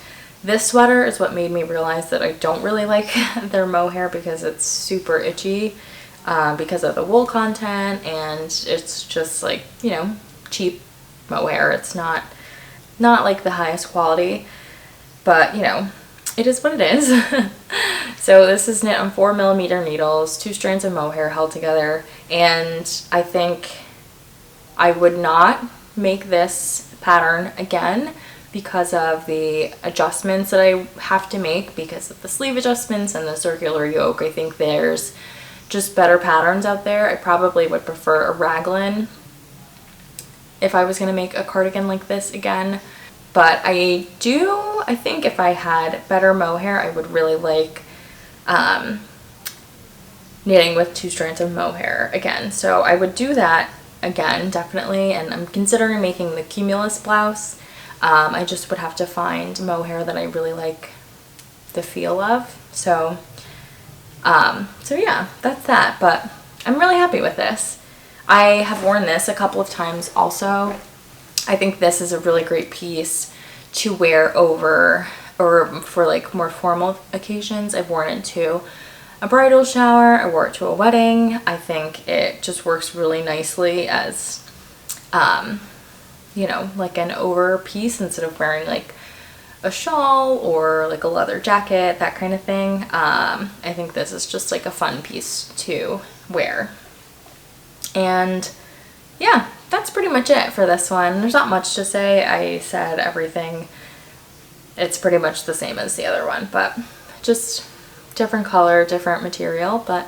this sweater is what made me realize that I don't really like their mohair, because it's super itchy because of the wool content, and it's just like, you know, cheap mohair. It's not like the highest quality, but you know, it is what it is. So this is knit on 4mm needles, 2 strands of mohair held together, and I think I would not make this pattern again because of the adjustments that I have to make because of the sleeve adjustments and the circular yoke. I think there's just better patterns out there. I probably would prefer a raglan if I was going to make a cardigan like this again. But I think if I had better mohair, I would really like knitting with 2 strands of mohair again. So I would do that again, definitely, and I'm considering making the Cumulus blouse. I just would have to find mohair that I really like the feel of. So yeah, that's that, but I'm really happy with this. I have worn this a couple of times also. I think this is a really great piece to wear over or for like more formal occasions. I've worn it to a bridal shower, I wore it to a wedding. I think it just works really nicely as, you know, like an over piece instead of wearing like a shawl or like a leather jacket, that kind of thing. I think this is just like a fun piece to wear. And yeah, that's pretty much it for this one. There's not much to say. I said everything. It's pretty much the same as the other one, but just different color, different material. But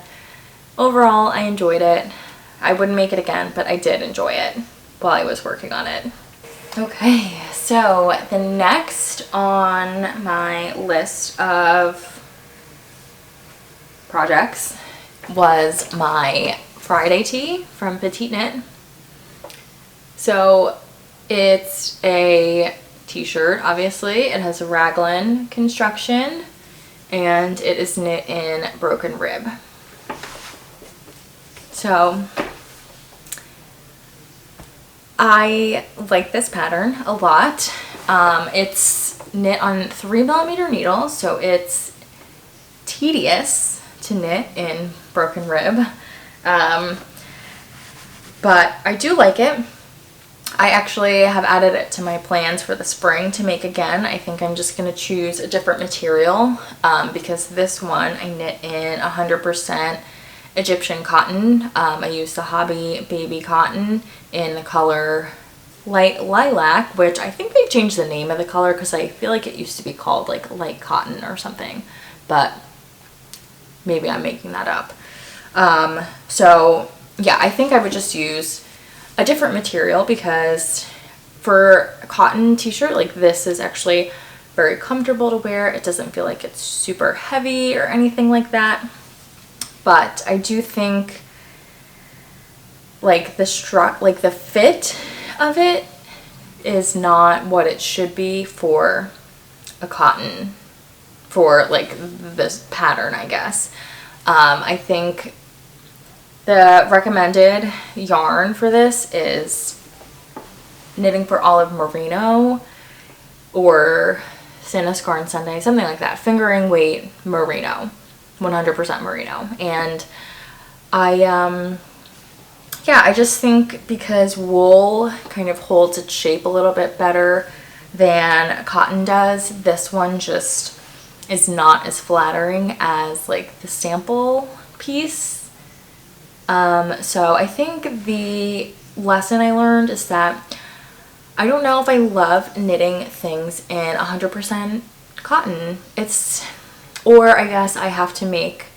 overall, I enjoyed it. I wouldn't make it again, but I did enjoy it while I was working on it. Okay, so the next on my list of projects was my Friday tee from Petite Knit. So it's a t-shirt, obviously. It has a raglan construction and it is knit in broken rib. So I like this pattern a lot. It's knit on 3mm needles, so it's tedious to knit in broken rib. But I do like it. I actually have added it to my plans for the spring to make again. I think I'm just going to choose a different material because this one I knit in 100% Egyptian cotton. I used the Hobby Baby cotton in the color Light Lilac, which I think they changed the name of the color because I feel like it used to be called like light cotton or something, but maybe I'm making that up. So yeah, I think I would just use a different material because for a cotton t-shirt like this is actually very comfortable to wear. It doesn't feel like it's super heavy or anything like that. But I do think like the fit of it is not what it should be for a cotton, for like this pattern, I guess. I think the recommended yarn for this is Knitting for Olive Merino or Santa Scar and Sunday, something like that. Fingering weight merino, 100% merino. And I just think because wool kind of holds its shape a little bit better than cotton does, this one just is not as flattering as like the sample piece. So I think the lesson I learned is that I don't know if I love knitting things in 100% cotton. Or I guess I have to make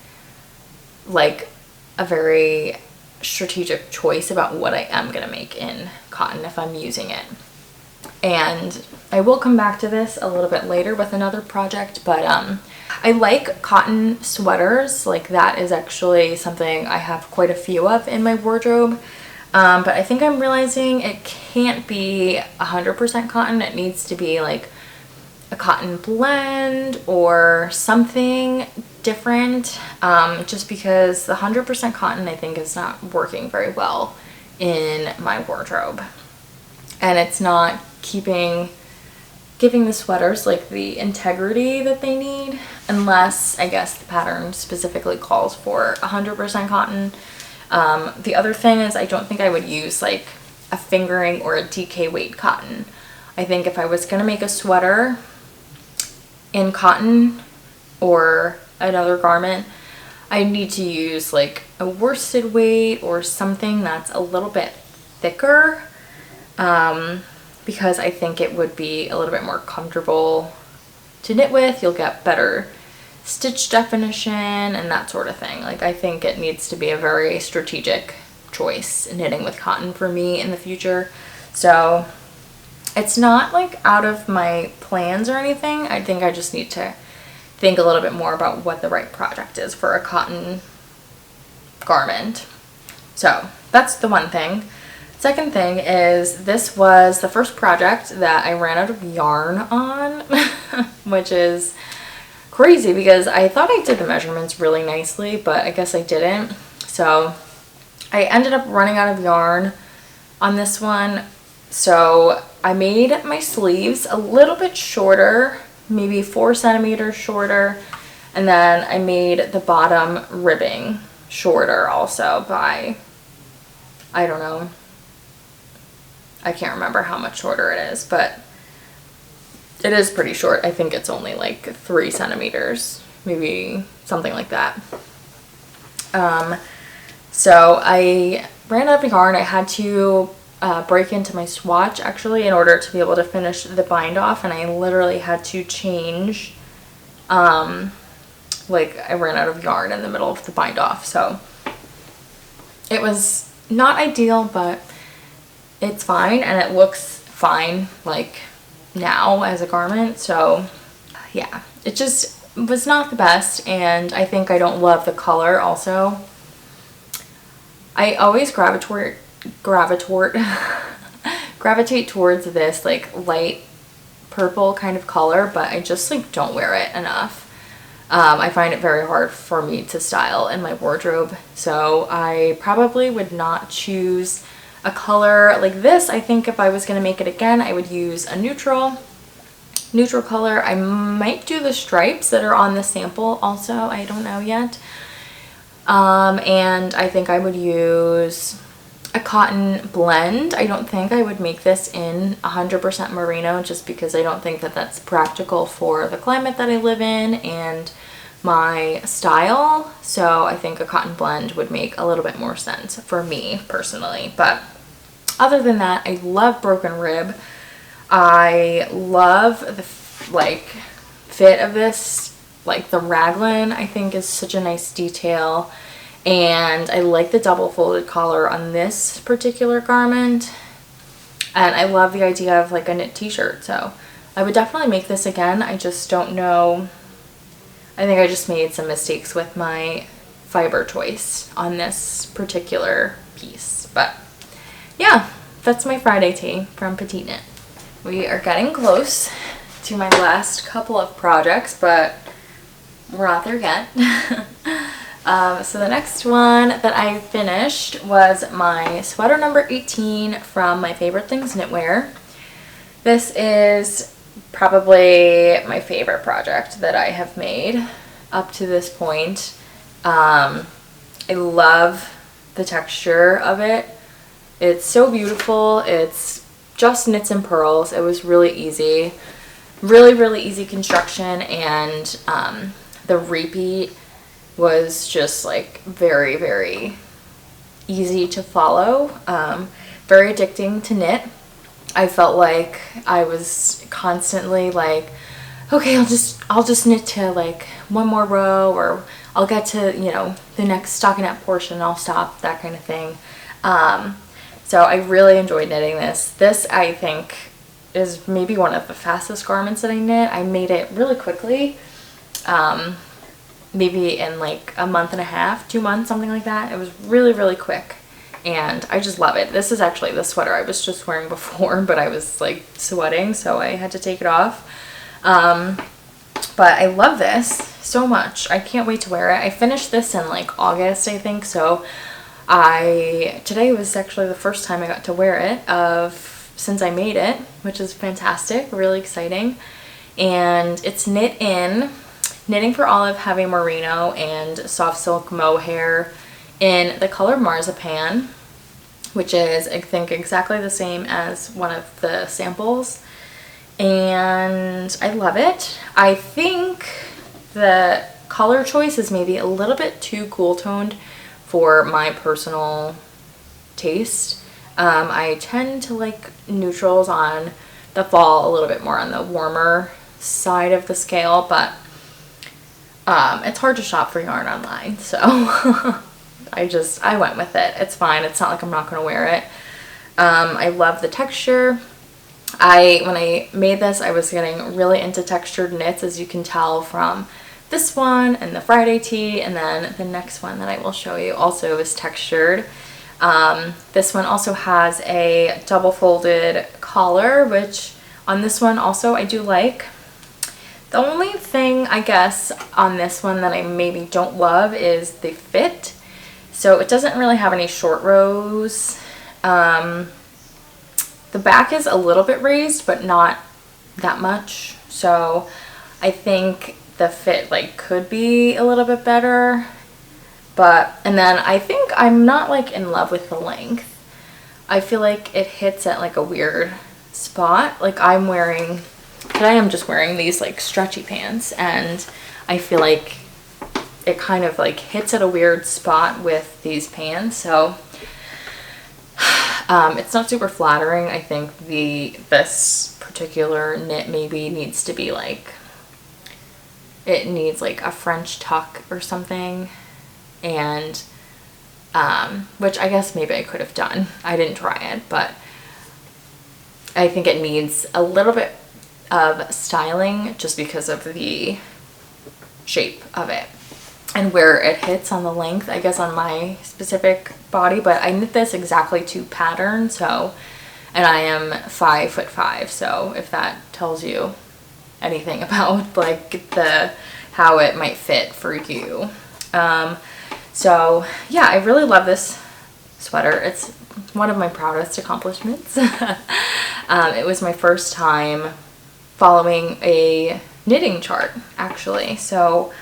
like a very strategic choice about what I am going to make in cotton if I'm using it. And I will come back to this a little bit later with another project, but I like cotton sweaters. Like that is actually something I have quite a few of in my wardrobe. But I think I'm realizing it can't be 100% cotton. It needs to be like a cotton blend or something different, just because the 100% cotton I think is not working very well in my wardrobe. And it's not giving the sweaters like the integrity that they need, unless I guess the pattern specifically calls for 100% cotton. The other thing is I don't think I would use like a fingering or a DK weight cotton. I think if I was going to make a sweater in cotton or another garment, I need to use like a worsted weight or something that's a little bit thicker, because I think it would be a little bit more comfortable to knit with. You'll get better stitch definition and that sort of thing. Like I think it needs to be a very strategic choice knitting with cotton for me in the future. So it's not like out of my plans or anything. I think I just need to think a little bit more about what the right project is for a cotton garment. So that's the one thing. Second thing is this was the first project that I ran out of yarn on, which is crazy because I thought I did the measurements really nicely, but I guess I didn't. So I ended up running out of yarn on this one So I made my sleeves a little bit shorter, maybe 4 centimeters shorter, and then I made the bottom ribbing shorter also by, I don't know, I can't remember how much shorter it is, but it is pretty short. I think it's only like 3 centimeters, maybe something like that. So I ran out of yarn. I had to break into my swatch actually in order to be able to finish the bind off, and I literally had to change, like I ran out of yarn in the middle of the bind off. So it was not ideal, but it's fine, and it looks fine like now as a garment. So yeah, it just was not the best, and I think I don't love the color also. I always gravitate towards this like light purple kind of color, but I just like don't wear it enough. I find it very hard for me to style in my wardrobe, so I probably would not choose a color like this. I think if I was going to make it again, I would use a neutral color. I might do the stripes that are on the sample also, I don't know yet. And I think I would use a cotton blend. I don't think I would make this in 100% merino, just because I don't think that that's practical for the climate that I live in and my style. So I think a cotton blend would make a little bit more sense for me personally. But other than that, I love broken rib. I love the like fit of this. Like the raglan, I think, is such a nice detail, and I like the double folded collar on this particular garment, and I love the idea of like a knit t-shirt. So I would definitely make this again. I just don't know, I think I just made some mistakes with my fiber choice on this particular piece. But yeah, that's my Friday tee from Petite Knit. We are getting close to my last couple of projects, but we're not there yet. So the next one that I finished was my sweater number 18 from My Favorite Things Knitwear. This is probably my favorite project that I have made up to this point. I love the texture of it. It's so beautiful. It's just knits and purls. It was really easy. Really easy construction, and the repeat was just like very easy to follow. Very addicting to knit. I felt like I was constantly like, okay, I'll just knit to like one more row, or I'll get to, you know, the next stockinette portion and I'll stop, that kind of thing. So I really enjoyed knitting this. This, I think, is maybe one of the fastest garments that I knit. I made it really quickly, maybe in like a month and a half, 2 months, something like that. It was really quick, and I just love it. This is actually the sweater I was just wearing before, but I was like sweating, so I had to take it off. But I love this so much. I can't wait to wear it. I finished this in like August, I think, so today was actually the first time I got to wear it since I made it, which is fantastic, really exciting. And it's knit in Knitting for Olive Heavy Merino and Soft Silk Mohair in the color Marzipan, which is, I think, exactly the same as one of the samples. And I love it. I think the color choice is maybe a little bit too cool toned for my personal taste. I tend to like neutrals on the fall, a little bit more on the warmer side of the scale, but it's hard to shop for yarn online, so I went with it. It's fine. It's not like I'm not going to wear it. I love the texture. When I made this, I was getting really into textured knits, as you can tell from this one and the Friday tee, and then the next one that I will show you also is textured. This one also has a double folded collar, which on this one also I do like. The only thing, I guess, on this one that I maybe don't love is the fit. So it doesn't really have any short rows. the back is a little bit raised, but not that much. So I think the fit like could be a little bit better. But, and then I think I'm not like in love with the length. I feel like it hits at like a weird spot. Like today I'm just wearing these like stretchy pants, and I feel like it kind of like hits at a weird spot with these pants. So it's not super flattering. I think this particular knit maybe needs to be like, it needs like a French tuck or something, and which I guess maybe I could have done. I didn't try it, but I think it needs a little bit of styling just because of the shape of it and where it hits on the length, I guess, on my specific body. But I knit this exactly to pattern, so, and I am 5'5", so if that tells you anything about like how it might fit for you. So yeah, I really love this sweater. It's one of my proudest accomplishments. It was my first time following a knitting chart, actually. So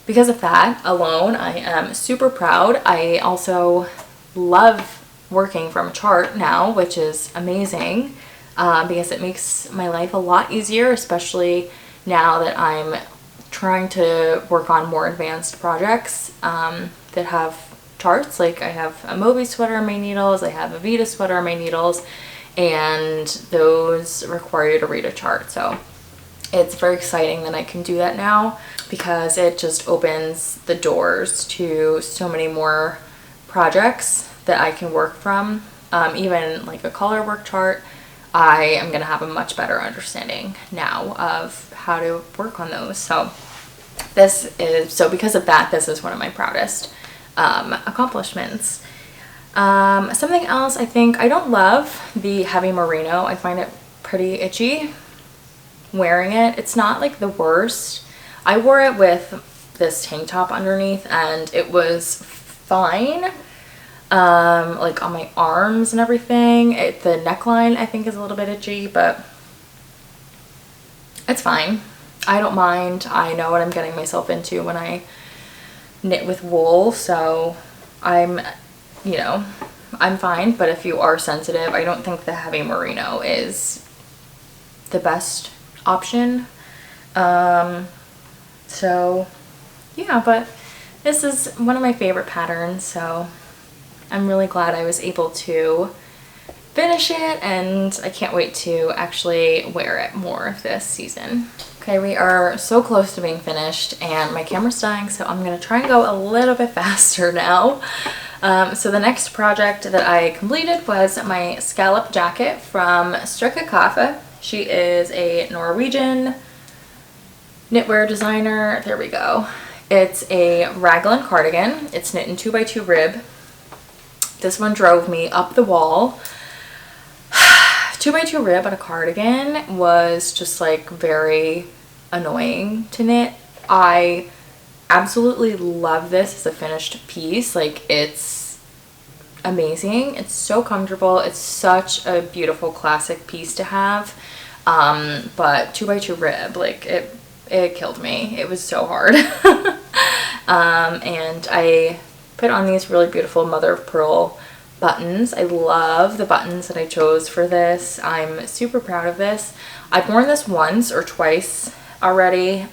because of that alone, I am super proud. I also love working from a chart now, which is amazing, because it makes my life a lot easier, especially now that I'm trying to work on more advanced projects that have charts. Like I have a Movice sweater on my needles, I have a Vita sweater on my needles, and those require you to read a chart. So it's very exciting that I can do that now, because it just opens the doors to so many more projects that I can work from. Even like a color work chart, I am going to have a much better understanding now of how to work on those. So because of that, this is one of my proudest accomplishments. Something else, I think I don't love the heavy merino. I find it pretty itchy wearing it. It's not like the worst. I wore it with this tank top underneath and it was fine, like on my arms and everything. The neckline I think is a little bit itchy, but it's fine. I don't mind. I know what I'm getting myself into when I knit with wool, so I'm fine. But if you are sensitive, I don't think the heavy merino is the best option. So yeah, but this is one of my favorite patterns, so I'm really glad I was able to finish it, and I can't wait to actually wear it more this season. Okay, we are so close to being finished and my camera's dying, so I'm gonna try and go a little bit faster now. So the next project that I completed was my Scallop Jacket from Strikke Kaffe. She is a Norwegian knitwear designer. There we go. It's a raglan cardigan. It's knit in 2x2 rib. This one drove me up the wall. 2x2 rib on a cardigan was just like very annoying to knit. I absolutely love this as a finished piece. Like, it's amazing. It's so comfortable. It's such a beautiful classic piece to have. But 2x2 rib, like it killed me. It was so hard. And I put on these really beautiful mother of pearl buttons. I love the buttons that I chose for this. I'm super proud of this. I've worn this once or twice already,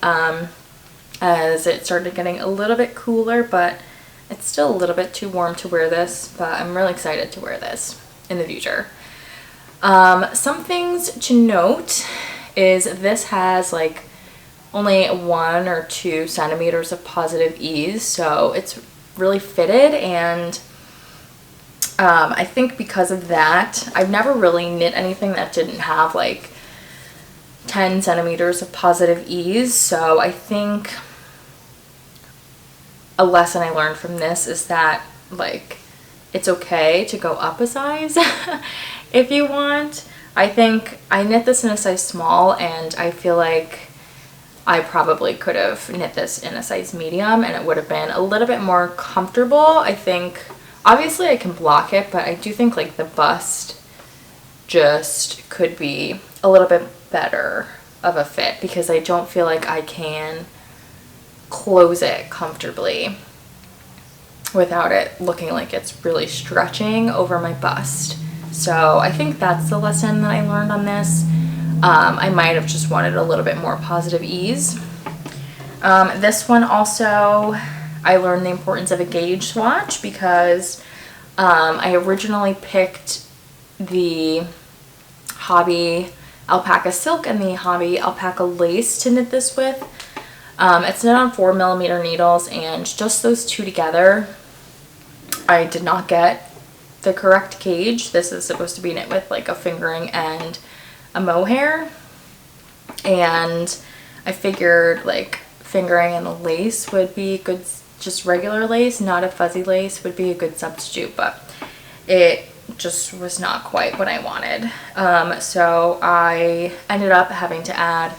as it started getting a little bit cooler, but it's still a little bit too warm to wear this, but I'm really excited to wear this in the future. Some things to note is this has like only 1 or 2 centimeters of positive ease, so it's really fitted, and I think because of that, I've never really knit anything that didn't have like 10 centimeters of positive ease. So I think a lesson I learned from this is that like it's okay to go up a size if you want. I think I knit this in a size small, and I feel like I probably could have knit this in a size medium and it would have been a little bit more comfortable. I think obviously I can block it, but I do think like the bust just could be a little bit better of a fit, because I don't feel like I can close it comfortably without it looking like it's really stretching over my bust. So I think that's the lesson that I learned on this. I might have just wanted a little bit more positive ease. This one also, I learned the importance of a gauge swatch, because I originally picked the Hobby alpaca silk and the Hobby alpaca lace to knit this with. It's knit on 4mm needles, and just those two together, I did not get the correct gauge. This is supposed to be knit with like a fingering and a mohair, and I figured like fingering and the lace would be good, just regular lace, not a fuzzy lace, would be a good substitute, but it just was not quite what I wanted. So I ended up having to add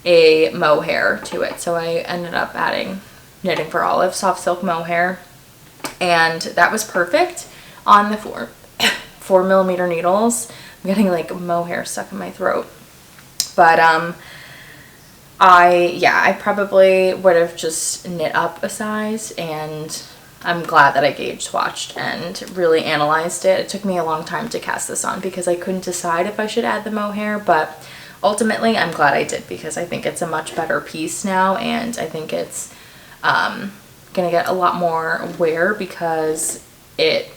a mohair to it. So I ended up adding Knitting for Olive soft silk mohair, and that was perfect on the 4mm needles. I'm getting like mohair stuck in my throat, but I probably would have just knit up a size, and I'm glad that I gauge swatched and really analyzed it. It took me a long time to cast this on because I couldn't decide if I should add the mohair, but ultimately I'm glad I did, because I think it's a much better piece now, and I think it's gonna get a lot more wear because it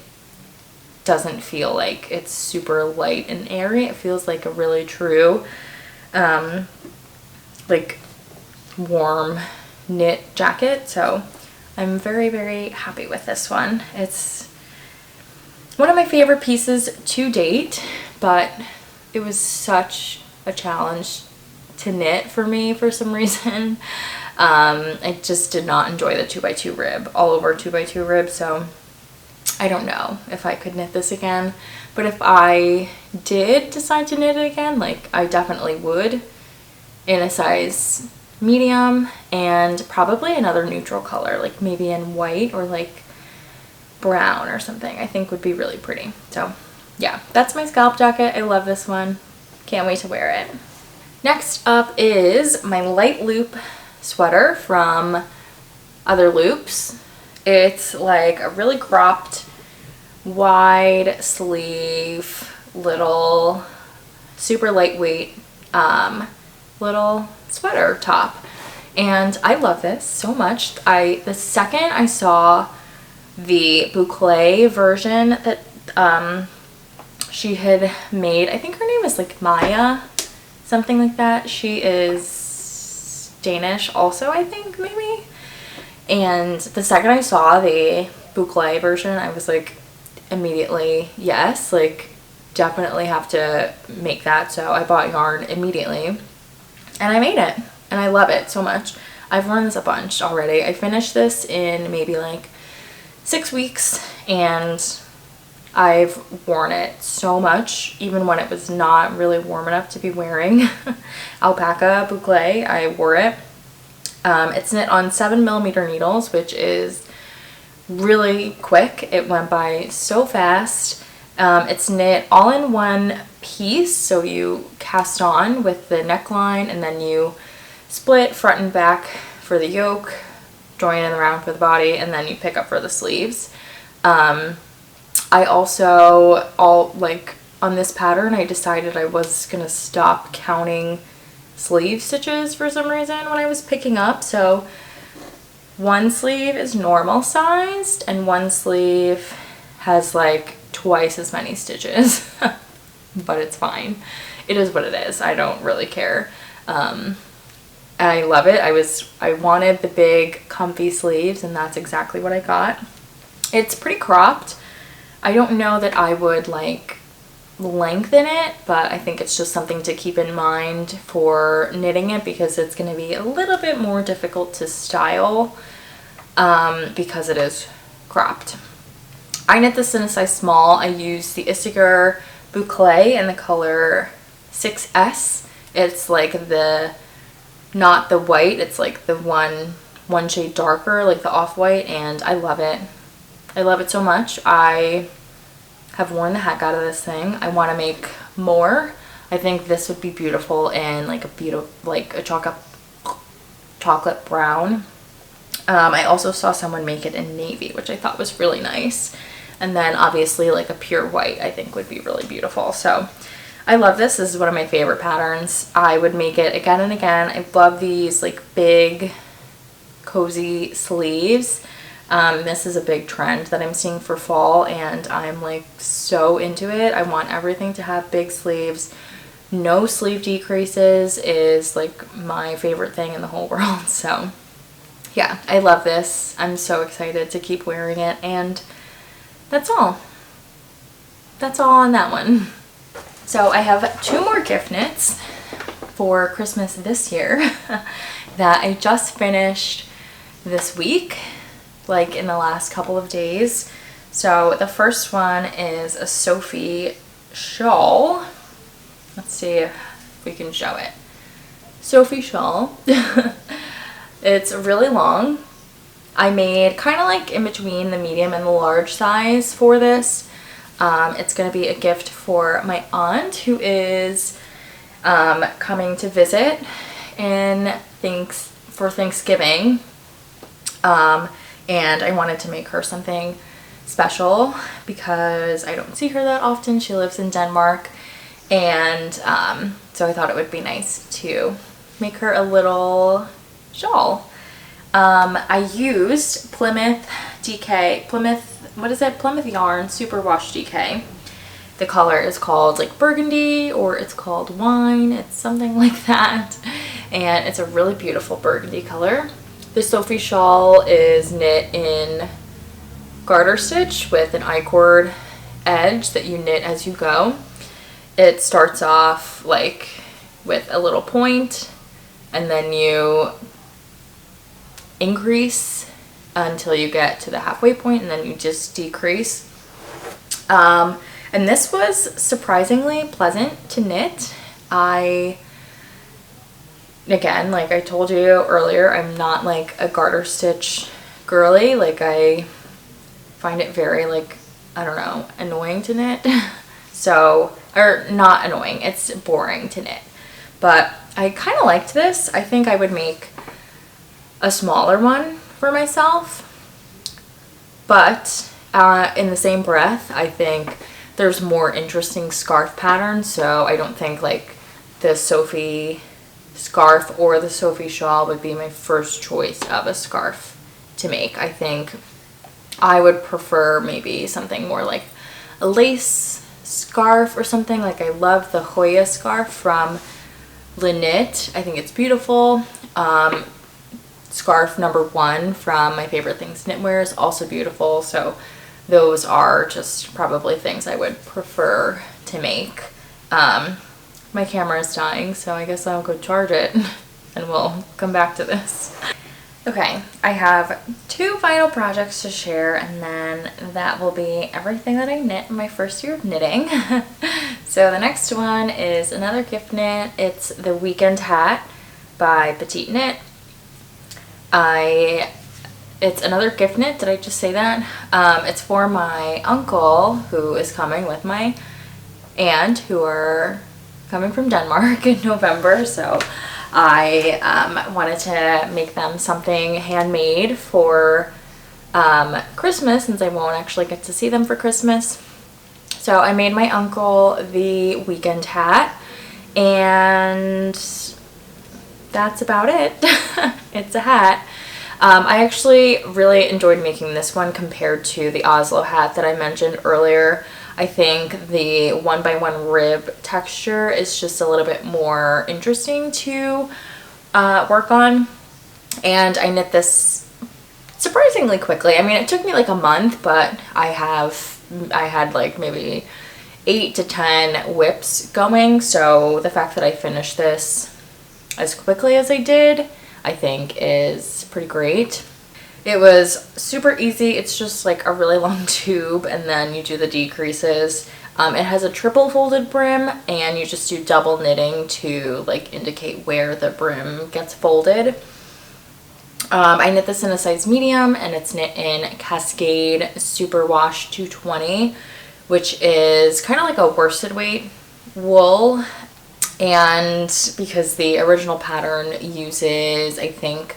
doesn't feel like it's super light and airy. It feels like a really true like warm knit jacket. So I'm very, very happy with this one. It's one of my favorite pieces to date, but it was such a challenge to knit for me for some reason. I just did not enjoy the 2x2 rib, all over 2x2 rib, so I don't know if I could knit this again. But if I did decide to knit it again, like I definitely would, in a size medium and probably another neutral color, like maybe in white or like brown or something, I think would be really pretty. So yeah, that's my scallop jacket. I love this one. Can't wait to wear it. Next up is my light loop sweater from Other Loops. It's like a really cropped, wide sleeve, little, super lightweight little sweater top, and I love this so much. The second I saw the boucle version that she had made, I think her name is like Maya, something like that. She is Danish also, I think, maybe. And the second I saw the boucle version, I was like, immediately, yes, like definitely have to make that. So I bought yarn immediately and I made it, and I love it so much. I've worn this a bunch already. I finished this in maybe like 6 weeks, and I've worn it so much, even when it was not really warm enough to be wearing alpaca boucle. I wore it. It's knit on 7mm needles, which is really quick. It went by so fast. It's knit all in one piece, so you cast on with the neckline, and then you split front and back for the yoke, join in around for the body, and then you pick up for the sleeves. I also, on this pattern, I decided I was gonna stop counting sleeve stitches for some reason when I was picking up. So one sleeve is normal sized and one sleeve has like twice as many stitches, but it's fine. It is what it is. I don't really care. And I love it. I wanted the big comfy sleeves, and that's exactly what I got. It's pretty cropped. I don't know that I would like lengthen it, but I think it's just something to keep in mind for knitting it, because it's going to be a little bit more difficult to style because it is cropped. I knit this in a size small. I used the Issachar boucle in the color 6S. It's like not the white, it's like the one shade darker, like the off-white, and I love it. I love it so much. I have worn the heck out of this thing. I want to make more. I think this would be beautiful in like a chocolate brown. I also saw someone make it in navy, which I thought was really nice. And then obviously like a pure white I think would be really beautiful. So I love this. This is one of my favorite patterns. I would make it again and again. I love these like big cozy sleeves. This is a big trend that I'm seeing for fall, and I'm like so into it. I want everything to have big sleeves. No sleeve decreases is like my favorite thing in the whole world. So yeah, I love this. I'm so excited to keep wearing it, and that's all. That's all on that one. So I have 2 more gift knits for Christmas this year that I just finished this week, like in the last couple of days. So the first one is a Sophie Shawl. Let's see if we can show it. Sophie Shawl. It's really long. I made kind of like in between the medium and the large size for this. It's going to be a gift for my aunt who is coming to visit for Thanksgiving. And I wanted to make her something special because I don't see her that often. She lives in Denmark, and so I thought it would be nice to make her a little shawl. I used Plymouth Yarn Superwash DK. The color is called like burgundy, or it's called wine. It's something like that, and it's a really beautiful burgundy color. The Sophie Shawl is knit in garter stitch with an I-cord edge that you knit as you go. It starts off like with a little point, and then you increase until you get to the halfway point, and then you just decrease. And this was surprisingly pleasant to knit. Again, like I told you earlier, I'm not like a garter stitch girly. Like I find it very like, I don't know, annoying to knit. So, or not annoying, it's boring to knit. But I kind of liked this. I think I would make a smaller one for myself. But in the same breath, I think there's more interesting scarf patterns. So I don't think like the Sophie scarf or the Sophie Shawl would be my first choice of a scarf to make. I think I would prefer maybe something more like a lace scarf or something. Like I love the Hoya scarf from Knit. I think it's beautiful. Scarf number 1 from My Favorite Things Knitwear is also beautiful. So those are just probably things I would prefer to make. My camera is dying, so I guess I'll go charge it and we'll come back to this. Okay, I have 2 final projects to share, and then that will be everything that I knit in my first year of knitting. So the next one is another gift knit. It's the Weekend Hat by Petite Knit. It's another gift knit. Did I just say that? It's for my uncle who is coming with my aunt, who are coming from Denmark in November. So I wanted to make them something handmade for Christmas, since I won't actually get to see them for Christmas. So I made my uncle the Weekend Hat, and that's about it. It's a hat. I actually really enjoyed making this one compared to the Oslo hat that I mentioned earlier. I think the 1x1 rib texture is just a little bit more interesting to work on, and I knit this surprisingly quickly. I mean, it took me like a month, but I had like maybe 8 to 10 whips going, so the fact that I finished this as quickly as I did, I think is pretty great. It was super easy. It's just like a really long tube, and then you do the decreases. It has a triple folded brim, and you just do double knitting to like indicate where the brim gets folded. I knit this in a size medium, and it's knit in Cascade Superwash 220, which is kind of like a worsted weight wool, and because the original pattern uses, I think,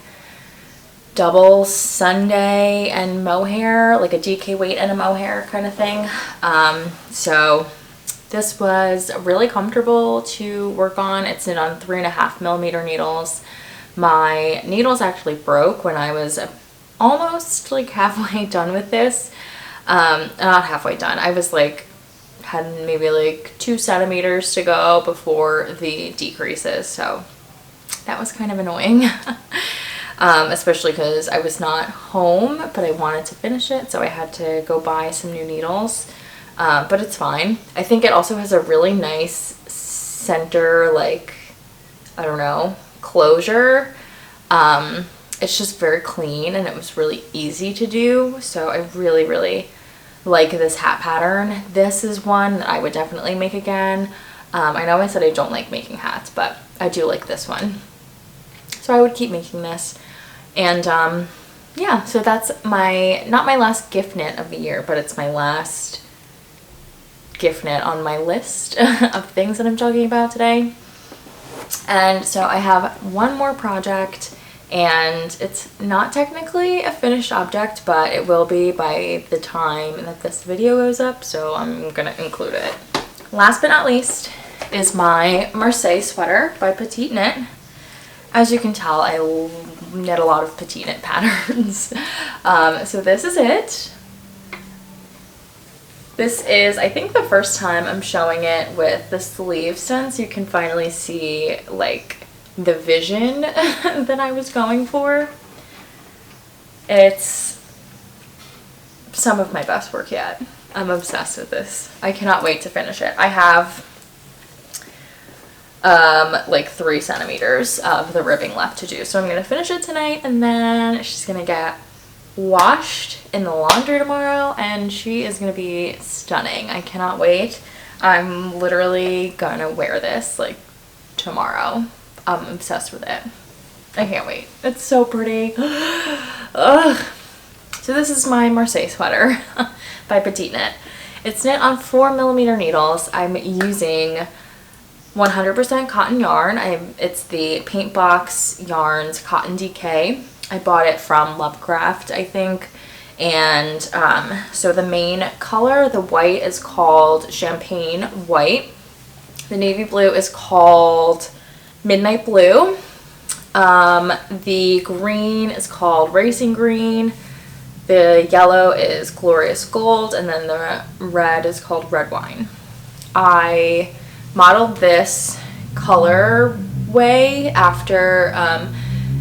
double Sunday and Mohair, like a DK weight and a Mohair kind of thing. So this was really comfortable to work on. It's knit on 3.5mm needles. My needles actually broke when I was almost like halfway done with this. Not halfway done. I was like, had maybe like 2 centimeters to go before the decreases. So that was kind of annoying. Especially because I was not home, but I wanted to finish it, so I had to go buy some new needles. But it's fine. I think it also has a really nice center, like, I don't know, closure. It's just very clean, and it was really easy to do, so I really, really like this hat pattern. This is one that I would definitely make again. I know I said I don't like making hats, but I do like this one. So I would keep making this. And yeah, so that's not my last gift knit of the year, but it's my last gift knit on my list of things that I'm talking about today. And so I have one more project, and it's not technically a finished object, but it will be by the time that this video goes up, so I'm gonna include it. Last but not least is my Marseille Sweater by Petite Knit. As you can tell, I knit a lot of Petite Knit patterns. So this is it. This is, I think, the first time I'm showing it with the sleeves done, so you can finally see like the vision that I was going for. It's some of my best work yet. I'm obsessed with this. I cannot wait to finish it. I have like 3 centimeters of the ribbing left to do, so I'm gonna finish it tonight, and then she's gonna get washed in the laundry tomorrow, and she is gonna be stunning. I cannot wait. I'm literally gonna wear this like tomorrow. I'm obsessed with it. I can't wait. It's so pretty. Ugh. So this is my Marseille Sweater by Petite Knit. It's knit on 4mm needles. I'm using 100% cotton yarn. It's the Paint Box Yarns Cotton DK. I bought it from Lovecraft, I think. And so the main color, the white, is called Champagne White. The navy blue is called Midnight Blue. The green is called Racing Green. The yellow is Glorious Gold. And then the red is called Red Wine. I modeled this colorway after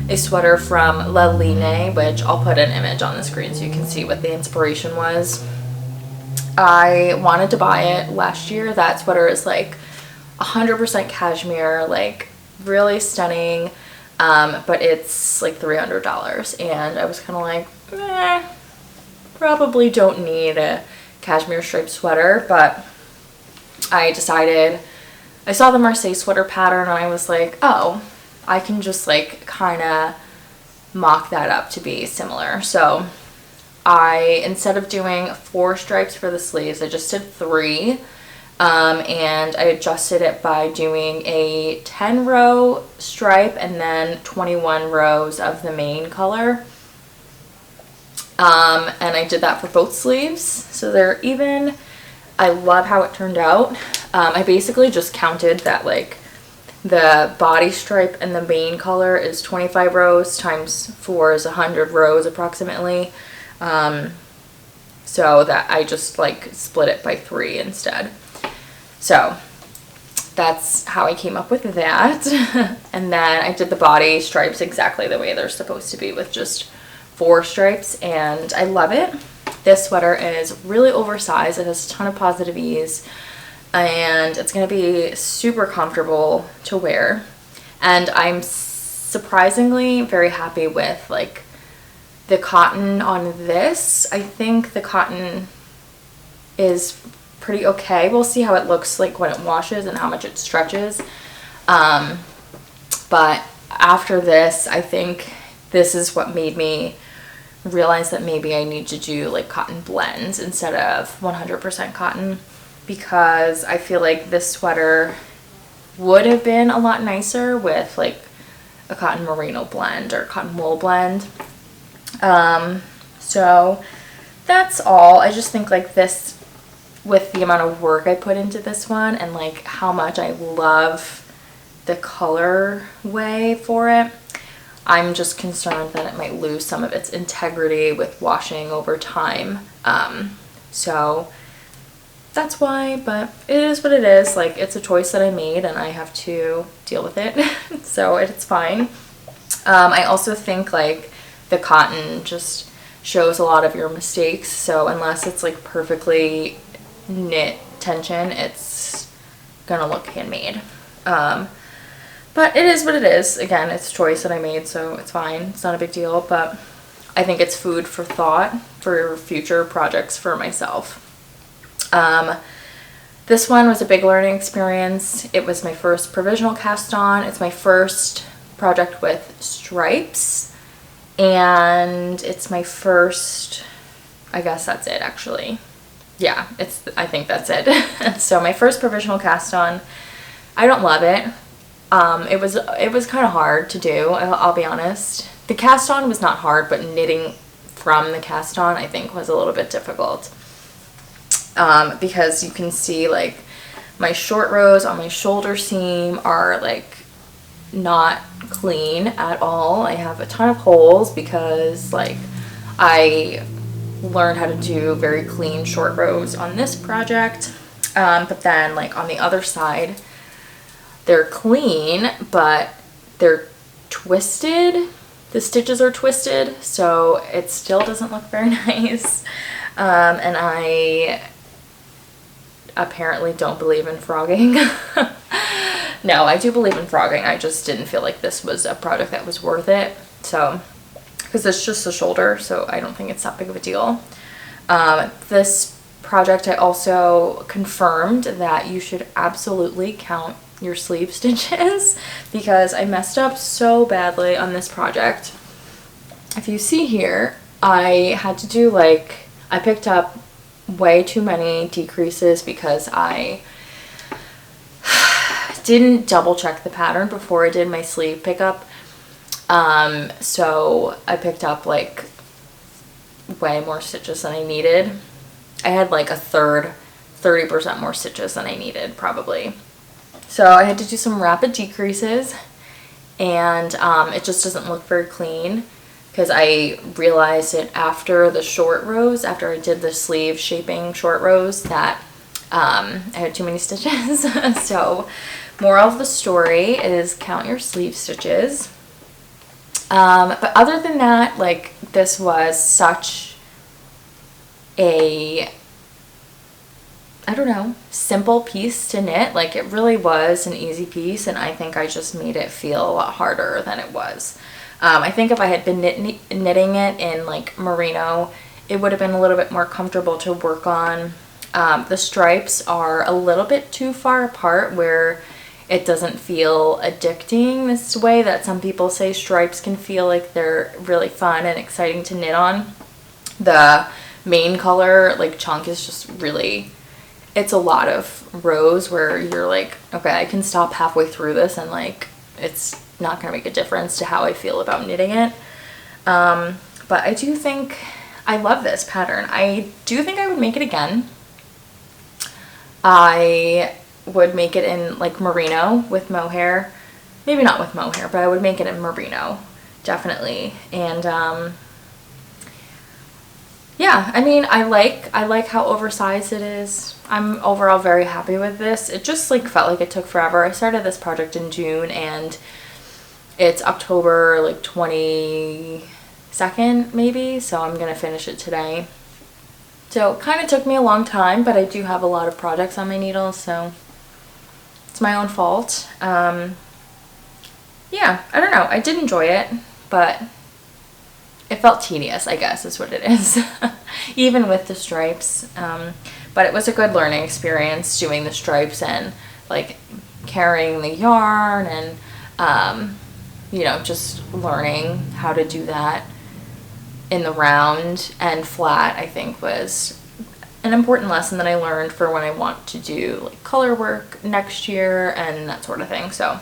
a sweater from La Line, which I'll put an image on the screen so you can see what the inspiration was. I wanted to buy it last year. That sweater is like 100% cashmere, like really stunning, but it's like $300, and I was kind of like, probably don't need a cashmere striped sweater, but I decided, I saw the Marseille Sweater pattern, and I was like, oh, I can just like kind of mock that up to be similar. So I, instead of doing 4 stripes for the sleeves, I just did 3, and I adjusted it by doing a 10-row stripe and then 21 rows of the main color. And I did that for both sleeves, so they're even. I love how it turned out. I basically just counted that like the body stripe and the main color is 25 rows times 4 is 100 rows approximately. So that I just like split it by 3 instead. So that's how I came up with that. And then I did the body stripes exactly the way they're supposed to be, with just 4 stripes, and I love it. This sweater is really oversized. It has a ton of positive ease, and it's going to be super comfortable to wear. And I'm surprisingly very happy with like the cotton on this. I think the cotton is pretty okay. We'll see how it looks like when it washes and how much it stretches. But after this, I think this is what made me realize that maybe I need to do like cotton blends instead of 100% cotton. because I feel like this sweater would have been a lot nicer with like a cotton merino blend or cotton wool blend. So that's all. I just think like this, with the amount of work I put into this one and like how much I love the colorway for it, I'm just concerned that it might lose some of its integrity with washing over time. So that's why, but it is what it is. Like, it's a choice that I made and I have to deal with it. So it's fine. I also think like the cotton just shows a lot of your mistakes. So unless it's like perfectly knit tension, it's gonna look handmade. But it is what it is. Again, it's a choice that I made, so it's fine. It's not a big deal, but I think it's food for thought for future projects for myself. This one was a big learning experience. It was my first provisional cast on. It's my first project with stripes, and it's my first, I guess that's it actually. Yeah, I think that's it. So my first provisional cast on. I don't love it. It was kind of hard to do, I'll be honest. The cast on was not hard, but knitting from the cast on I think was a little bit difficult. Because you can see like my short rows on my shoulder seam are like not clean at all. I have a ton of holes because like I learned how to do very clean short rows on this project. But then like on the other side, they're clean, but they're twisted. The stitches are twisted, so it still doesn't look very nice. And I apparently don't believe in frogging. No, I do believe in frogging. I just didn't feel like this was a product that was worth it. So, because it's just a shoulder, so I don't think it's that big of a deal. This project, I also confirmed that you should absolutely count your sleeve stitches because I messed up so badly on this project. If you see here, I had to do like, I picked up way too many decreases because I didn't double check the pattern before I did my sleeve pickup. So I picked up like way more stitches than I needed. I had like a third, 30% more stitches than I needed probably. So I had to do some rapid decreases, and it just doesn't look very clean because I realized it after the short rows, after I did the sleeve shaping short rows, that I had too many stitches. So moral of the story is count your sleeve stitches. But other than that, like, this was such a, I don't know, simple piece to knit. Like, it really was an easy piece, and I think I just made it feel a lot harder than it was. I think if I had been knitting it in like merino, it would have been a little bit more comfortable to work on. The stripes are a little bit too far apart where it doesn't feel addicting this way that some people say stripes can feel like they're really fun and exciting to knit on. The main color, like, chunk is just really, it's a lot of rows where you're like, okay, I can stop halfway through this and like it's not gonna make a difference to how I feel about knitting it. But I do think I love this pattern. I do think I would make it again. I would make it in like merino with mohair. Maybe not with mohair, but I would make it in merino, definitely. And yeah, I mean, I like how oversized it is. I'm overall very happy with this. It just like felt like it took forever. I started this project in June and it's October like 22nd maybe, so I'm gonna finish it today. So it kind of took me a long time, but I do have a lot of projects on my needle, so it's my own fault. Yeah, I don't know. I did enjoy it, but it felt tedious, I guess, is what it is. Even with the stripes. But it was a good learning experience doing the stripes and like carrying the yarn and, you know, just learning how to do that in the round and flat, I think was an important lesson that I learned for when I want to do like color work next year and that sort of thing. So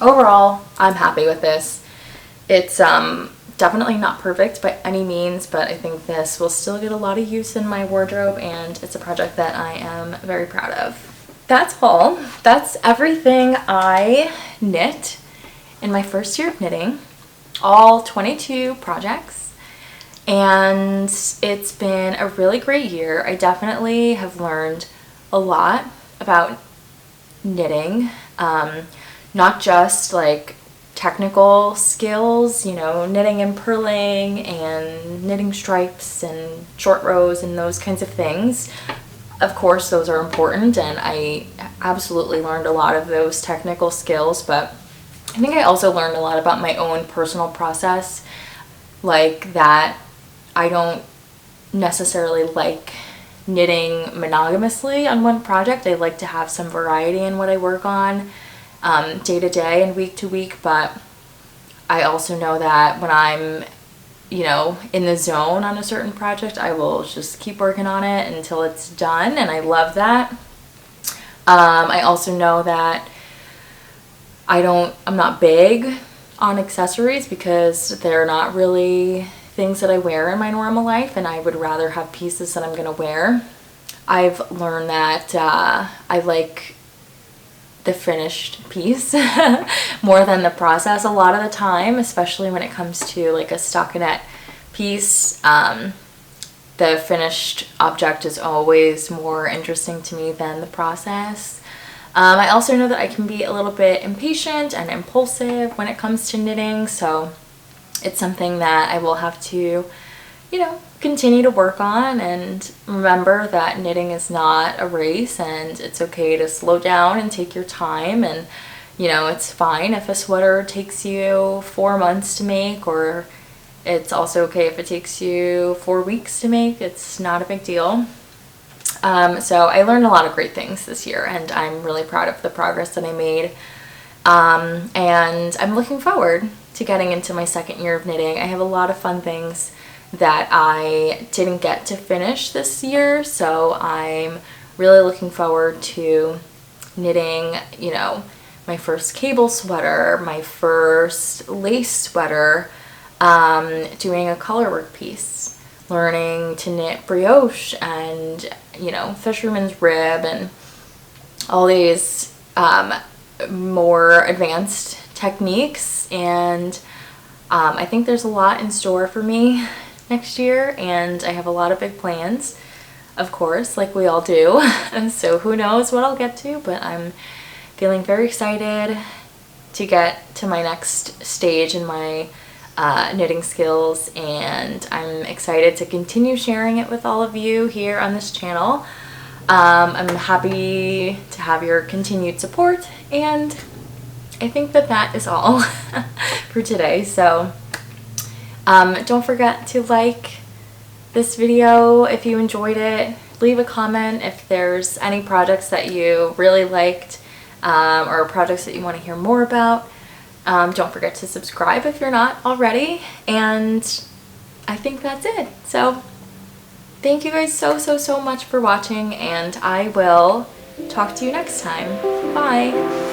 overall, I'm happy with this. It's definitely not perfect by any means, but I think this will still get a lot of use in my wardrobe, and it's a project that I am very proud of. That's all. That's everything I knit in my first year of knitting, all 22 projects, and it's been a really great year. I definitely have learned a lot about knitting, not just like technical skills, you know, knitting and purling and knitting stripes and short rows and those kinds of things. Of course, those are important, and I absolutely learned a lot of those technical skills, but I think I also learned a lot about my own personal process, like that I don't necessarily like knitting monogamously on one project. I like to have some variety in what I work on day to day and week to week, but I also know that when I'm, you know, in the zone on a certain project, I will just keep working on it until it's done, and I love that. I also know that I'm not big on accessories because they're not really things that I wear in my normal life, and I would rather have pieces that I'm gonna wear. I've learned that I like the finished piece more than the process a lot of the time, especially when it comes to like a stockinette piece. The finished object is always more interesting to me than the process. I also know that I can be a little bit impatient and impulsive when it comes to knitting, so it's something that I will have to, you know, continue to work on, and remember that knitting is not a race, and it's okay to slow down and take your time, and you know, it's fine if a sweater takes you 4 months to make, or it's also okay if it takes you 4 weeks to make. It's not a big deal. So I learned a lot of great things this year, and I'm really proud of the progress that I made, and I'm looking forward to getting into my second year of knitting. I have a lot of fun things that I didn't get to finish this year, so I'm really looking forward to knitting, you know, my first cable sweater, my first lace sweater, doing a color work piece, learning to knit brioche and, you know, fisherman's rib and all these more advanced techniques, and I think there's a lot in store for me next year, and I have a lot of big plans, of course, like we all do. So who knows what I'll get to, but I'm feeling very excited to get to my next stage in my knitting skills, and I'm excited to continue sharing it with all of you here on this channel. I'm happy to have your continued support, and I think that that is all for today. So don't forget to like this video if you enjoyed it. Leave a comment if there's any projects that you really liked, or projects that you want to hear more about. Don't forget to subscribe if you're not already, and I think that's it. So thank you guys so much for watching, and I will talk to you next time. Bye!